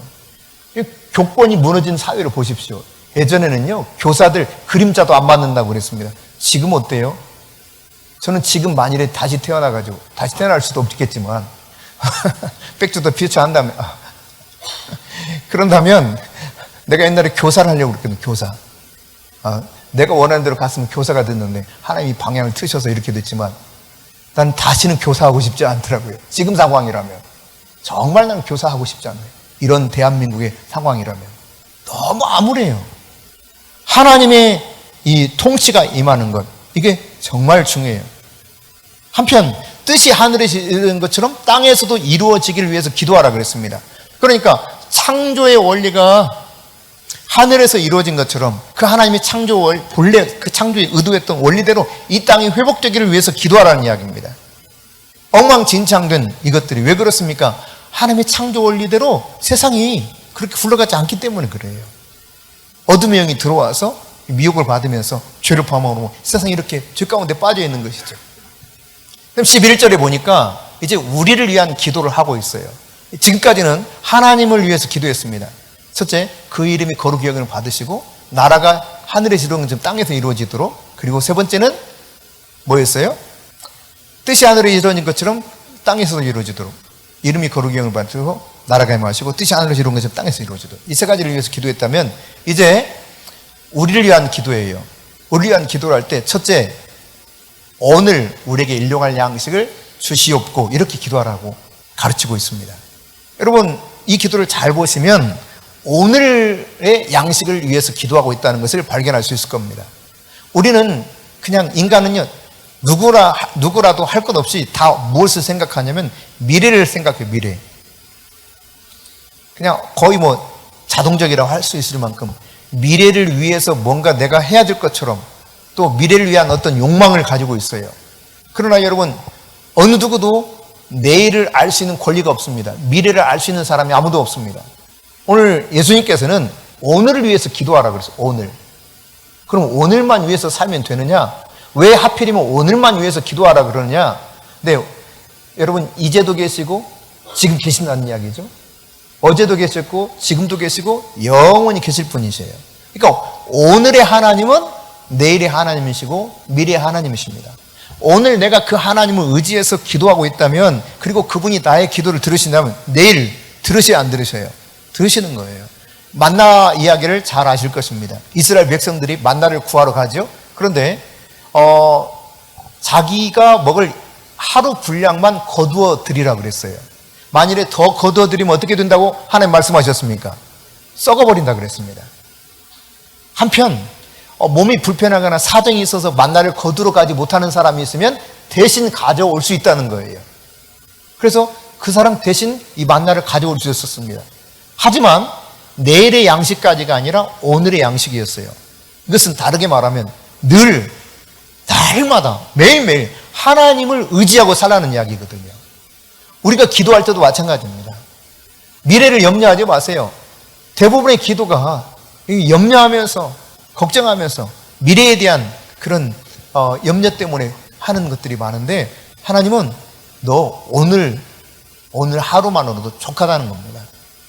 교권이 무너진 사회를 보십시오. 예전에는요, 교사들 그림자도 안 맞는다고 그랬습니다. 지금 어때요? 저는 지금 만일에 다시 태어나가지고, 다시 태어날 수도 없겠지만 백투더 퓨처 한다면, 그런다면 내가 옛날에 교사를 하려고 그랬거든요. 교사. 내가 원하는 대로 갔으면 교사가 됐는데 하나님이 방향을 트셔서 이렇게 됐지만 난 다시는 교사하고 싶지 않더라고요. 지금 상황이라면. 정말 난 교사하고 싶지 않아요. 이런 대한민국의 상황이라면. 너무 암울해요. 하나님의 이 통치가 임하는 것, 이게 정말 중요해요. 한편 뜻이 하늘에서 이루어진 것처럼 땅에서도 이루어지기를 위해서 기도하라 그랬습니다. 그러니까 창조의 원리가 하늘에서 이루어진 것처럼 그 하나님의 본래 그 창조에 의도했던 원리대로 이 땅이 회복되기를 위해서 기도하라는 이야기입니다. 엉망진창된 이것들이 왜 그렇습니까? 하나님의 창조 원리대로 세상이 그렇게 굴러가지 않기 때문에 그래요. 어둠의 영이 들어와서 미혹을 받으면서 죄를 범하고 세상이 이렇게 죄 가운데 빠져 있는 것이죠. 그럼 11절에 보니까 이제 우리를 위한 기도를 하고 있어요. 지금까지는 하나님을 위해서 기도했습니다. 첫째, 그 이름이 거룩히 여김을 받으시고 나라가 하늘에서 이루어진 것처럼 땅에서 이루어지도록. 그리고 세 번째는 뭐였어요? 뜻이 하늘에 이루어진 것처럼 땅에서도 이루어지도록. 이름이 거룩히 여김을 받으시고 나라가 임하시고 뜻이 하늘에서 이루어진 것처럼 땅에서 이루어지도록. 이 세 가지를 위해서 기도했다면 이제 우리를 위한 기도예요. 우리를 위한 기도를 할 때 첫째, 오늘 우리에게 일용할 양식을 주시옵고 이렇게 기도하라고 가르치고 있습니다. 여러분, 이 기도를 잘 보시면 오늘의 양식을 위해서 기도하고 있다는 것을 발견할 수 있을 겁니다. 우리는 그냥 인간은요, 누구라도 할 것 없이 다 무엇을 생각하냐면 미래를 생각해요. 미래. 그냥 거의 자동적이라고 할 수 있을 만큼 미래를 위해서 뭔가 내가 해야 될 것처럼 또 미래를 위한 어떤 욕망을 가지고 있어요. 그러나 여러분, 어느 누구도 내일을 알 수 있는 권리가 없습니다. 미래를 알 수 있는 사람이 아무도 없습니다. 오늘 예수님께서는 오늘을 위해서 기도하라 그랬어요. 오늘. 그럼 오늘만 위해서 살면 되느냐? 왜 하필이면 오늘만 위해서 기도하라 그러느냐? 네, 여러분, 이제도 계시고 지금 계신다는 이야기죠. 어제도 계셨고 지금도 계시고 영원히 계실 분이세요. 그러니까 오늘의 하나님은 내일의 하나님이시고 미래의 하나님이십니다. 오늘 내가 그 하나님을 의지해서 기도하고 있다면, 그리고 그분이 나의 기도를 들으신다면 내일 들으셔야 안 들으셔요? 들으시는 거예요. 만나 이야기를 잘 아실 것입니다. 이스라엘 백성들이 만나를 구하러 가죠. 그런데 자기가 먹을 하루 분량만 거두어 드리라 그랬어요. 만일에 더 거두어 드리면 어떻게 된다고 하나님 말씀하셨습니까? 썩어버린다 그랬습니다. 한편 몸이 불편하거나 사정이 있어서 만나를 거두러 가지 못하는 사람이 있으면 대신 가져올 수 있다는 거예요. 그래서 그 사람 대신 이 만나를 가져올 수 있었습니다. 하지만 내일의 양식까지가 아니라 오늘의 양식이었어요. 이것은 다르게 말하면 늘, 날마다, 매일매일 하나님을 의지하고 살라는 이야기거든요. 우리가 기도할 때도 마찬가지입니다. 미래를 염려하지 마세요. 대부분의 기도가 염려하면서, 걱정하면서 미래에 대한 그런 염려 때문에 하는 것들이 많은데, 하나님은 너 오늘 하루만으로도 족하다는 겁니다.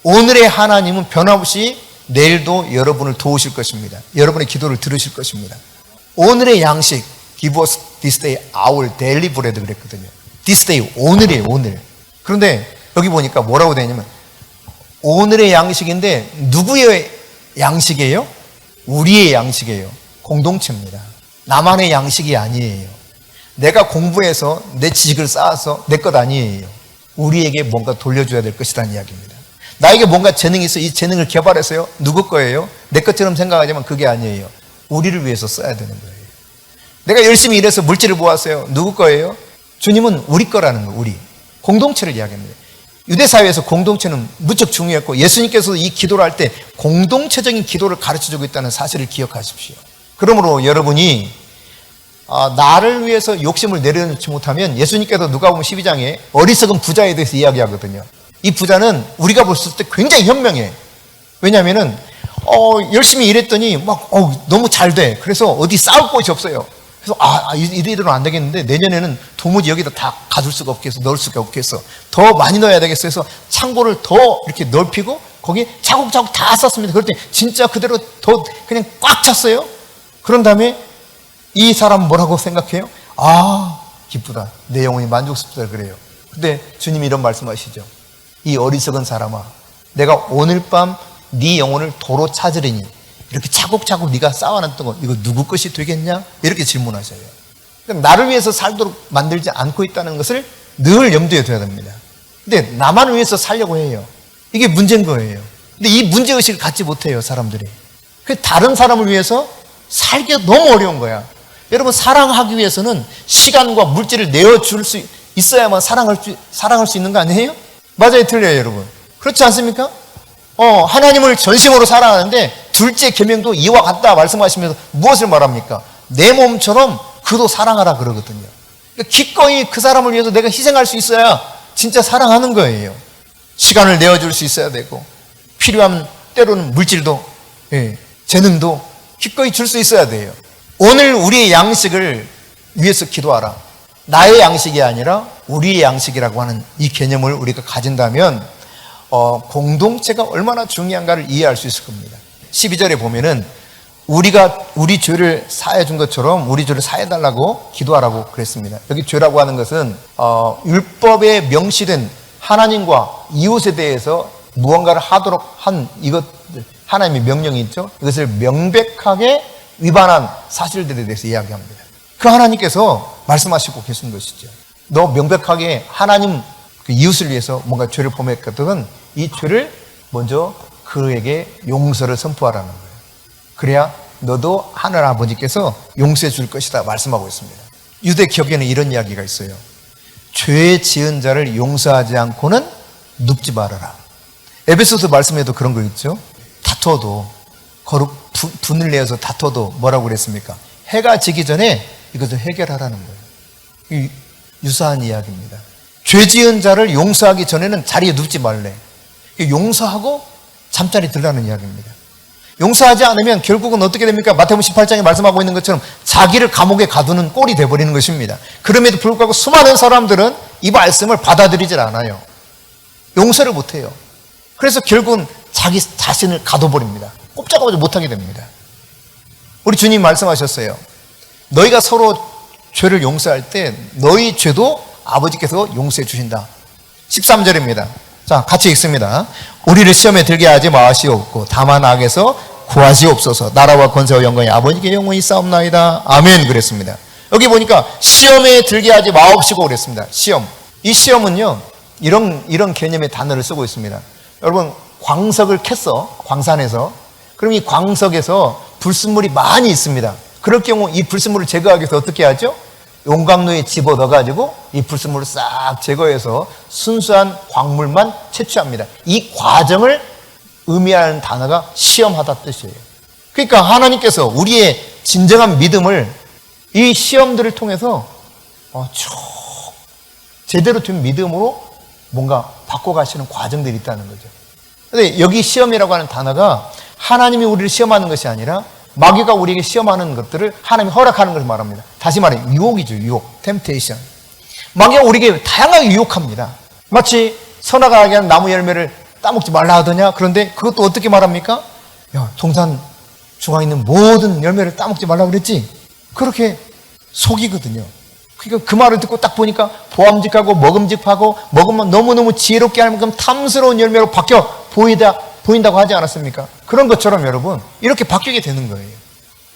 오늘의 하나님은 변함없이 내일도 여러분을 도우실 것입니다. 여러분의 기도를 들으실 것입니다. 오늘의 양식, give us this day our daily bread 그랬거든요. this day, 오늘이에요, 오늘. 그런데 여기 보니까 뭐라고 되어 있냐면 오늘의 양식인데 누구의 양식이에요? 우리의 양식이에요. 공동체입니다. 나만의 양식이 아니에요. 내가 공부해서 내 지식을 쌓아서 내 것 아니에요. 우리에게 뭔가 돌려줘야 될 것이라는 이야기입니다. 나에게 뭔가 재능이 있어 이 재능을 개발해서요. 누구 거예요? 내 것처럼 생각하지만 그게 아니에요. 우리를 위해서 써야 되는 거예요. 내가 열심히 일해서 물질을 모았어요. 누구 거예요? 주님은 우리 거라는 거예요. 우리. 공동체를 이야기합니다. 유대사회에서 공동체는 무척 중요했고 예수님께서도 이 기도를 할 때 공동체적인 기도를 가르쳐주고 있다는 사실을 기억하십시오. 그러므로 여러분이 나를 위해서 욕심을 내려놓지 못하면 예수님께서 누가복음 12장에 어리석은 부자에 대해서 이야기하거든요. 이 부자는 우리가 봤을 때 굉장히 현명해. 왜냐하면은 열심히 일했더니 너무 잘 돼. 그래서 어디 쌓을 곳이 없어요. 그래서 이대로는 안 되겠는데 내년에는 도무지 여기다 다 가둘 수가 없겠어. 넣을 수가 없겠어. 더 많이 넣어야 되겠어. 그래서 창고를 더 이렇게 넓히고 거기에 차곡차곡 다 쌌습니다. 그랬더니 진짜 그대로 더 그냥 꽉 찼어요. 그런 다음에 이 사람 뭐라고 생각해요? 기쁘다. 내 영혼이 만족스럽다 그래요. 근데 주님이 이런 말씀하시죠. 이 어리석은 사람아, 내가 오늘 밤 네 영혼을 도로 찾으리니 이렇게 차곡차곡 네가 쌓아놨던 거 이거 누구 것이 되겠냐? 이렇게 질문하셔요. 나를 위해서 살도록 만들지 않고 있다는 것을 늘 염두에 둬야 됩니다. 근데 나만 위해서 살려고 해요. 이게 문제인 거예요. 근데 이 문제의식을 갖지 못해요, 사람들이. 다른 사람을 위해서 살기가 너무 어려운 거야. 여러분, 사랑하기 위해서는 시간과 물질을 내어줄 수 있어야만 사랑할 수 있는 거 아니에요? 맞아요, 틀려요, 여러분? 그렇지 않습니까? 하나님을 전심으로 사랑하는데 둘째 계명도 이와 같다 말씀하시면서 무엇을 말합니까? 내 몸처럼 그도 사랑하라 그러거든요. 기꺼이 그 사람을 위해서 내가 희생할 수 있어야 진짜 사랑하는 거예요. 시간을 내어줄 수 있어야 되고, 필요한 때로는 물질도, 재능도 기꺼이 줄 수 있어야 돼요. 오늘 우리의 양식을 위해서 기도하라. 나의 양식이 아니라 우리의 양식이라고 하는 이 개념을 우리가 가진다면 공동체가 얼마나 중요한가를 이해할 수 있을 겁니다. 12절에 보면은 우리가 우리 죄를 사해준 것처럼 우리 죄를 사해달라고 기도하라고 그랬습니다. 여기 죄라고 하는 것은 율법에 명시된 하나님과 이웃에 대해서 무언가를 하도록 한 이것들, 하나님의 명령이 있죠. 이것을 명백하게 위반한 사실들에 대해서 이야기합니다. 그 하나님께서 말씀하시고 계신 것이죠. 너 명백하게 하나님 그 이웃을 위해서 뭔가 죄를 범했거든, 이 죄를 먼저 그에게 용서를 선포하라는 거예요. 그래야 너도 하늘 아버지께서 용서해 줄 것이다 말씀하고 있습니다. 유대 격에는 이런 이야기가 있어요. 죄 지은 자를 용서하지 않고는 눕지 말아라. 에베소서 말씀에도 그런 거 있죠. 다퉈도 분을 내어서 다퉈도 뭐라고 그랬습니까? 해가 지기 전에 이것을 해결하라는 거예요. 유사한 이야기입니다. 죄 지은 자를 용서하기 전에는 자리에 눕지 말래. 용서하고 잠자리 들라는 이야기입니다. 용서하지 않으면 결국은 어떻게 됩니까? 마태복음 18장에 말씀하고 있는 것처럼 자기를 감옥에 가두는 꼴이 되어버리는 것입니다. 그럼에도 불구하고 수많은 사람들은 이 말씀을 받아들이질 않아요. 용서를 못해요. 그래서 결국은 자기 자신을 가둬버립니다. 꼼짝하지 못하게 됩니다. 우리 주님 말씀하셨어요. 너희가 서로 죄를 용서할 때 너희 죄도 아버지께서 용서해 주신다. 13절입니다. 자, 같이 읽습니다. 우리를 시험에 들게 하지 마시옵고 다만 악에서 구하시옵소서. 나라와 권세와 영광이 아버지께 영원히 싸움나이다. 아멘. 그랬습니다. 여기 보니까 시험에 들게 하지 마옵시고 그랬습니다. 시험. 이 시험은요, 이런 개념의 단어를 쓰고 있습니다. 여러분, 광석을 캤어. 광산에서. 그럼 이 광석에서 불순물이 많이 있습니다. 그럴 경우 이 불순물을 제거하기 위해서 어떻게 하죠? 용광로에 집어넣어가지고 이 불순물을 싹 제거해서 순수한 광물만 채취합니다. 이 과정을 의미하는 단어가 시험하다 뜻이에요. 그러니까 하나님께서 우리의 진정한 믿음을 이 시험들을 통해서 쭉 제대로 된 믿음으로 뭔가 바꿔가시는 과정들이 있다는 거죠. 근데 여기 시험이라고 하는 단어가 하나님이 우리를 시험하는 것이 아니라 마귀가 우리에게 시험하는 것들을 하나님이 허락하는 것을 말합니다. 다시 말해 유혹이죠. 유혹, 템테이션. 마귀가 우리에게 다양하게 유혹합니다. 마치 선악을 하는 나무 열매를 따먹지 말라 하더냐. 그런데 그것도 어떻게 말합니까? 야, 동산 중앙에 있는 모든 열매를 따먹지 말라 그랬지. 그렇게 속이거든요. 그러니까 그 말을 듣고 딱 보니까 보암직하고 먹음직하고 먹으면 너무너무 지혜롭게 할 만큼 탐스러운 열매로 바뀌어 보인다고 하지 않았습니까? 그런 것처럼 여러분, 이렇게 바뀌게 되는 거예요.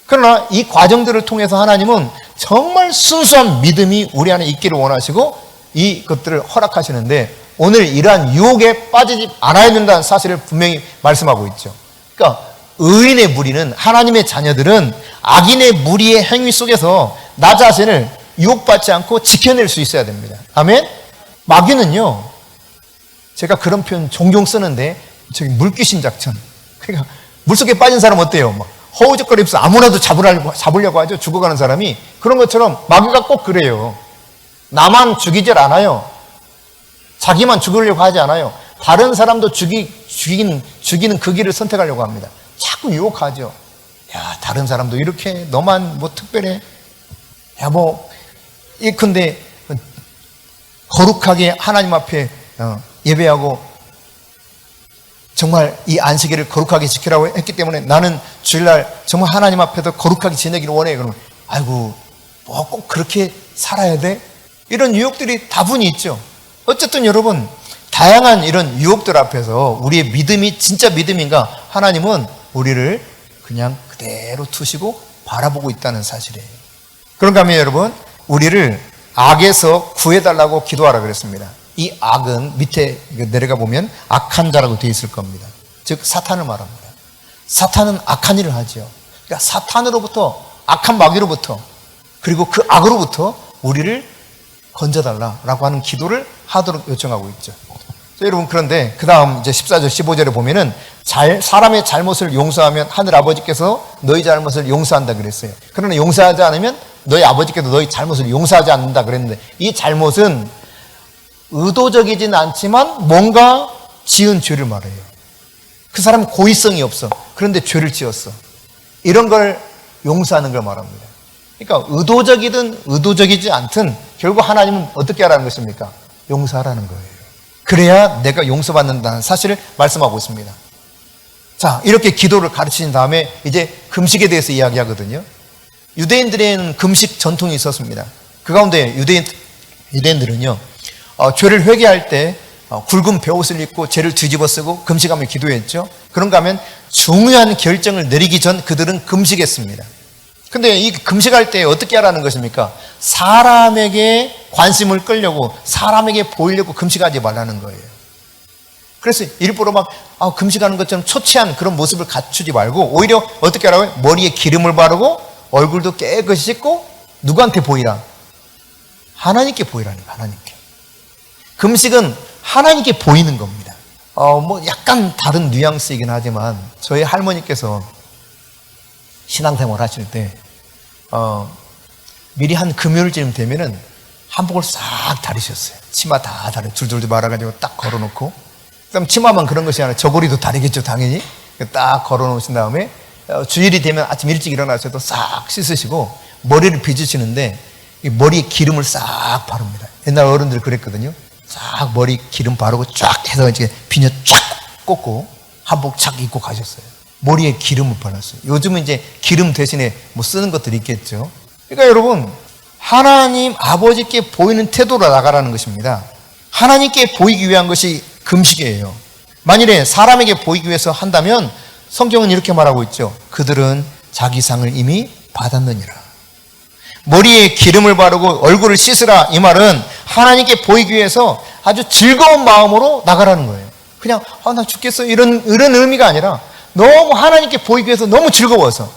그러나 이 과정들을 통해서 하나님은 정말 순수한 믿음이 우리 안에 있기를 원하시고 이것들을 허락하시는데 오늘 이러한 유혹에 빠지지 않아야 된다는 사실을 분명히 말씀하고 있죠. 그러니까 의인의 무리는, 하나님의 자녀들은 악인의 무리의 행위 속에서 나 자신을 유혹받지 않고 지켜낼 수 있어야 됩니다. 아멘? 마귀는요, 제가 그런 표현 종종 쓰는데 저기 물귀신 작전. 그러니까 물속에 빠진 사람 어때요? 막 허우적거리면서 아무나도 잡으려고 하죠. 죽어가는 사람이. 그런 것처럼 마귀가 꼭 그래요. 나만 죽이질 않아요. 자기만 죽으려고 하지 않아요. 다른 사람도 죽이는 그 길을 선택하려고 합니다. 자꾸 유혹하죠. 야, 다른 사람도 이렇게 너만 뭐 특별해. 야, 뭐 근데 거룩하게 하나님 앞에 예배하고 정말 이 안식일을 거룩하게 지키라고 했기 때문에 나는 주일날 정말 하나님 앞에서 거룩하게 지내기를 원해. 그러면 아이고 뭐 꼭 그렇게 살아야 돼? 이런 유혹들이 다분히 있죠. 어쨌든 여러분, 다양한 이런 유혹들 앞에서 우리의 믿음이 진짜 믿음인가? 하나님은 우리를 그냥 그대로 두시고 바라보고 있다는 사실이에요. 그런가 하면 여러분, 우리를 악에서 구해달라고 기도하라 그랬습니다. 이 악은 밑에 내려가 보면 악한 자라고 되어 있을 겁니다. 즉 사탄을 말합니다. 사탄은 악한 일을 하죠. 그러니까 사탄으로부터, 악한 마귀로부터, 그리고 그 악으로부터 우리를 건져달라라고 하는 기도를 하도록 요청하고 있죠. 여러분, 그런데 그 다음 이제 14절 15절에 보면은 사람의 잘못을 용서하면 하늘 아버지께서 너희 잘못을 용서한다 그랬어요. 그러나 용서하지 않으면 너희 아버지께서 너희 잘못을 용서하지 않는다 그랬는데, 이 잘못은 의도적이진 않지만 뭔가 지은 죄를 말해요. 그 사람은 고의성이 없어. 그런데 죄를 지었어. 이런 걸 용서하는 걸 말합니다. 그러니까 의도적이든 의도적이지 않든 결국 하나님은 어떻게 하라는 것입니까? 용서하라는 거예요. 그래야 내가 용서받는다는 사실을 말씀하고 있습니다. 자, 이렇게 기도를 가르치신 다음에 이제 금식에 대해서 이야기하거든요. 유대인들에는 금식 전통이 있었습니다. 그 가운데 유대인들은요, 죄를 회개할 때 굵은 베옷을 입고 죄를 뒤집어 쓰고 금식하며 기도했죠. 그런가 하면 중요한 결정을 내리기 전 그들은 금식했습니다. 근데 이 금식할 때 어떻게 하라는 것입니까? 사람에게 관심을 끌려고, 사람에게 보이려고 금식하지 말라는 거예요. 그래서 일부러 막 금식하는 것처럼 초췌한 그런 모습을 갖추지 말고 오히려 어떻게 하라고요? 머리에 기름을 바르고 얼굴도 깨끗이 씻고 누구한테 보이라? 하나님께 보이라니까, 하나님께. 금식은 하나님께 보이는 겁니다. 뭐 약간 다른 뉘앙스이긴 하지만 저희 할머니께서 신앙생활 하실 때 미리 한 금요일쯤 되면은 한복을 싹 다리셨어요. 치마 다 다리 줄줄줄 말아가지고 딱 걸어놓고, 그다음 치마만 그런 것이 아니라 저고리도 다리겠죠, 당연히. 딱 걸어놓으신 다음에 주일이 되면 아침 일찍 일어나셔도 싹 씻으시고 머리를 빗으시는데 이 머리에 기름을 싹 바릅니다. 옛날 어른들 그랬거든요. 싹 머리 기름 바르고 쫙 해서 이제 비녀 쫙 꽂고 한복 착 입고 가셨어요. 머리에 기름을 발랐어요. 요즘은 이제 기름 대신에 뭐 쓰는 것들이 있겠죠. 그러니까 여러분, 하나님 아버지께 보이는 태도로 나가라는 것입니다. 하나님께 보이기 위한 것이 금식이에요. 만일에 사람에게 보이기 위해서 한다면 성경은 이렇게 말하고 있죠. 그들은 자기 상을 이미 받았느니라. 머리에 기름을 바르고 얼굴을 씻으라, 이 말은 하나님께 보이기 위해서 아주 즐거운 마음으로 나가라는 거예요. 그냥 나 죽겠어 이런 의미가 아니라 너무 하나님께 보이기 위해서 너무 즐거워서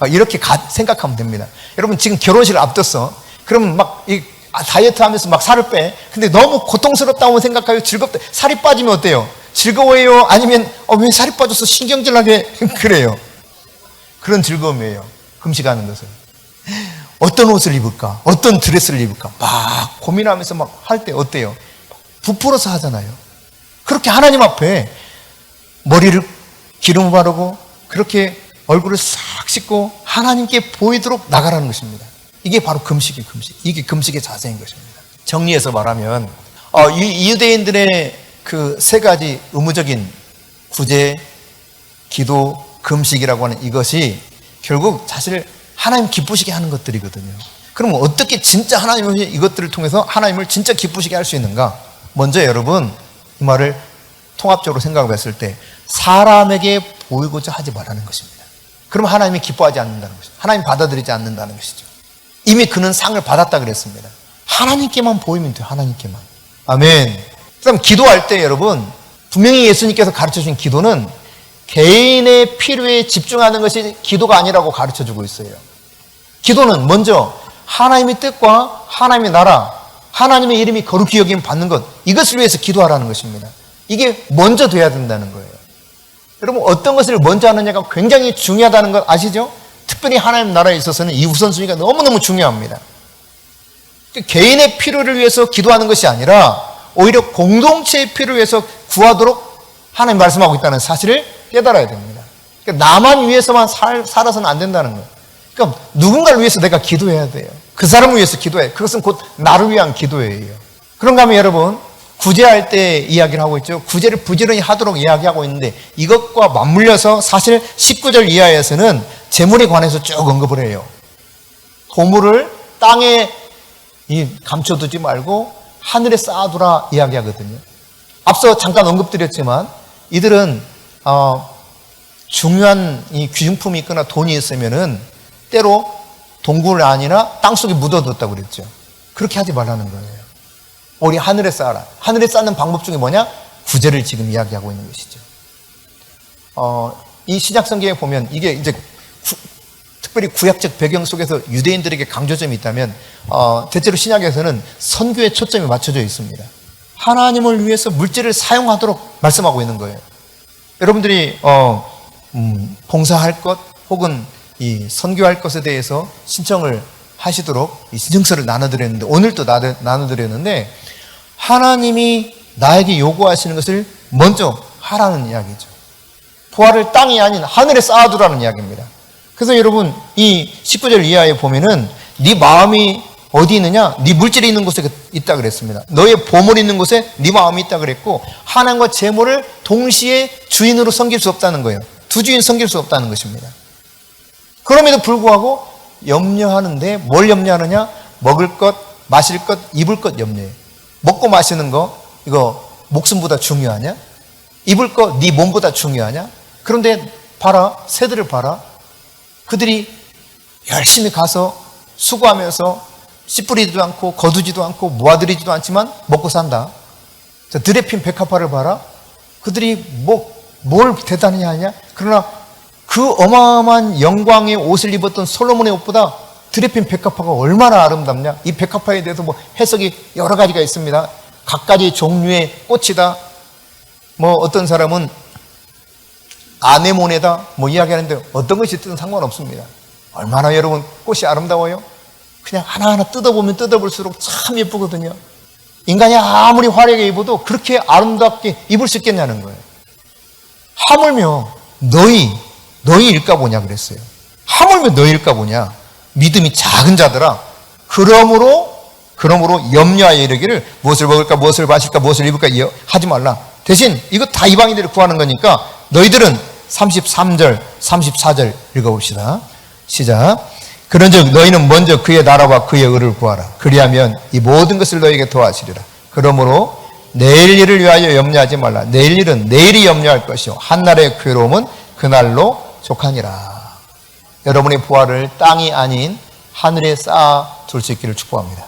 이렇게 생각하면 됩니다. 여러분, 지금 결혼식을 앞뒀어. 그러면 막 다이어트 하면서 막 살을 빼. 근데 너무 고통스럽다고 생각하고 즐겁다. 살이 빠지면 어때요? 즐거워요? 아니면 왜 살이 빠져서 신경질나게 그래요? 그런 즐거움이에요. 금식하는 것은. 어떤 옷을 입을까? 어떤 드레스를 입을까? 막 고민하면서 막 할 때 어때요? 부풀어서 하잖아요. 그렇게 하나님 앞에 머리를 기름 바르고 그렇게 얼굴을 싹 씻고 하나님께 보이도록 나가라는 것입니다. 이게 바로 금식이에요, 금식. 이게 금식의 자세인 것입니다. 정리해서 말하면 이 유대인들의 그 세 가지 의무적인 구제, 기도, 금식이라고 하는 이것이 결국 사실 하나님 기쁘시게 하는 것들이거든요. 그럼 어떻게 진짜 하나님을 이것들을 통해서 하나님을 진짜 기쁘시게 할 수 있는가? 먼저 여러분, 이 말을 통합적으로 생각해 봤을 때 사람에게 보이고자 하지 말라는 것입니다. 그러면 하나님이 기뻐하지 않는다는 것이죠. 하나님 받아들이지 않는다는 것이죠. 이미 그는 상을 받았다 그랬습니다. 하나님께만 보이면 돼요. 하나님께만. 아멘. 그럼 기도할 때 여러분, 분명히 예수님께서 가르쳐주신 기도는 개인의 필요에 집중하는 것이 기도가 아니라고 가르쳐주고 있어요. 기도는 먼저 하나님의 뜻과 하나님의 나라, 하나님의 이름이 거룩히 여김 받는 것, 이것을 위해서 기도하라는 것입니다. 이게 먼저 돼야 된다는 거예요. 여러분, 어떤 것을 먼저 하느냐가 굉장히 중요하다는 것 아시죠? 특별히 하나님 나라에 있어서는 이 우선순위가 너무너무 중요합니다. 개인의 필요를 위해서 기도하는 것이 아니라 오히려 공동체의 필요를 위해서 구하도록 하나님 말씀하고 있다는 사실을 깨달아야 됩니다. 그러니까 나만 위해서만 살아서는 안 된다는 거예요. 그러니까 누군가를 위해서 내가 기도해야 돼요. 그 사람을 위해서 기도해. 그것은 곧 나를 위한 기도예요. 그런가 하면 여러분, 구제할 때 이야기를 하고 있죠. 구제를 부지런히 하도록 이야기하고 있는데 이것과 맞물려서 사실 19절 이하에서는 재물에 관해서 쭉 언급을 해요. 보물을 땅에 감춰두지 말고 하늘에 쌓아두라 이야기하거든요. 앞서 잠깐 언급드렸지만 이들은 중요한 이 귀중품이 있거나 돈이 있으면은 때로 동굴 안이나 땅속에 묻어뒀다고 그랬죠. 그렇게 하지 말라는 거예요. 우리 하늘에 쌓아라. 하늘에 쌓는 방법 중에 뭐냐? 구제를 지금 이야기하고 있는 것이죠. 이 신약 성경에 보면 이게 이제 특별히 구약적 배경 속에서 유대인들에게 강조점이 있다면 대체로 신약에서는 선교에 초점이 맞춰져 있습니다. 하나님을 위해서 물질을 사용하도록 말씀하고 있는 거예요. 여러분들이 봉사할 것 혹은 이 선교할 것에 대해서 신청을 하시도록 이 신청서를 나눠드렸는데, 오늘도 나눠드렸는데, 하나님이 나에게 요구하시는 것을 먼저 하라는 이야기죠. 부활을 땅이 아닌 하늘에 쌓아두라는 이야기입니다. 그래서 여러분, 이 19절 이하에 보면은 네 마음이 어디 있느냐? 네 물질이 있는 곳에 있다 그랬습니다. 너의 보물이 있는 곳에 네 마음이 있다 그랬고, 하나님과 재물을 동시에 주인으로 섬길 수 없다는 거예요. 두 주인 섬길 수 없다는 것입니다. 그럼에도 불구하고 염려하는데 뭘 염려하느냐? 먹을 것, 마실 것, 입을 것 염려해. 먹고 마시는 거 이거 목숨보다 중요하냐? 입을 거 네 몸보다 중요하냐? 그런데 봐라, 새들을 봐라. 그들이 열심히 가서 수고하면서 씨 뿌리지도 않고 거두지도 않고 모아들이지도 않지만 먹고 산다. 드레핀 백합화를 봐라. 그들이 뭘 대단히 하냐? 그러나 그 어마어마한 영광의 옷을 입었던 솔로몬의 옷보다 드레핀 백합화가 얼마나 아름답냐? 이 백합화에 대해서 해석이 여러 가지가 있습니다. 각가지 종류의 꽃이다. 어떤 사람은 아네모네다. 이야기하는데 어떤 것이 있든 상관없습니다. 얼마나 여러분 꽃이 아름다워요? 그냥 하나하나 뜯어보면 뜯어볼수록 참 예쁘거든요. 인간이 아무리 화려하게 입어도 그렇게 아름답게 입을 수 있겠냐는 거예요. 하물며 너희일까 보냐 그랬어요. 하물며 너희일까 보냐. 믿음이 작은 자들아. 그러므로 염려하여 이르기를 무엇을 먹을까, 무엇을 마실까, 무엇을 입을까 하지 말라. 대신 이거 다 이방인들이 구하는 거니까 너희들은 33절, 34절 읽어봅시다. 시작. 그런즉 너희는 먼저 그의 나라와 그의 의를 구하라. 그리하면 이 모든 것을 너희에게 더하시리라. 그러므로 내일 일을 위하여 염려하지 말라. 내일 일은 내일이 염려할 것이요 한날의 괴로움은 그날로 족하니라. 여러분의 부활을 땅이 아닌 하늘에 쌓아 둘 수 있기를 축복합니다.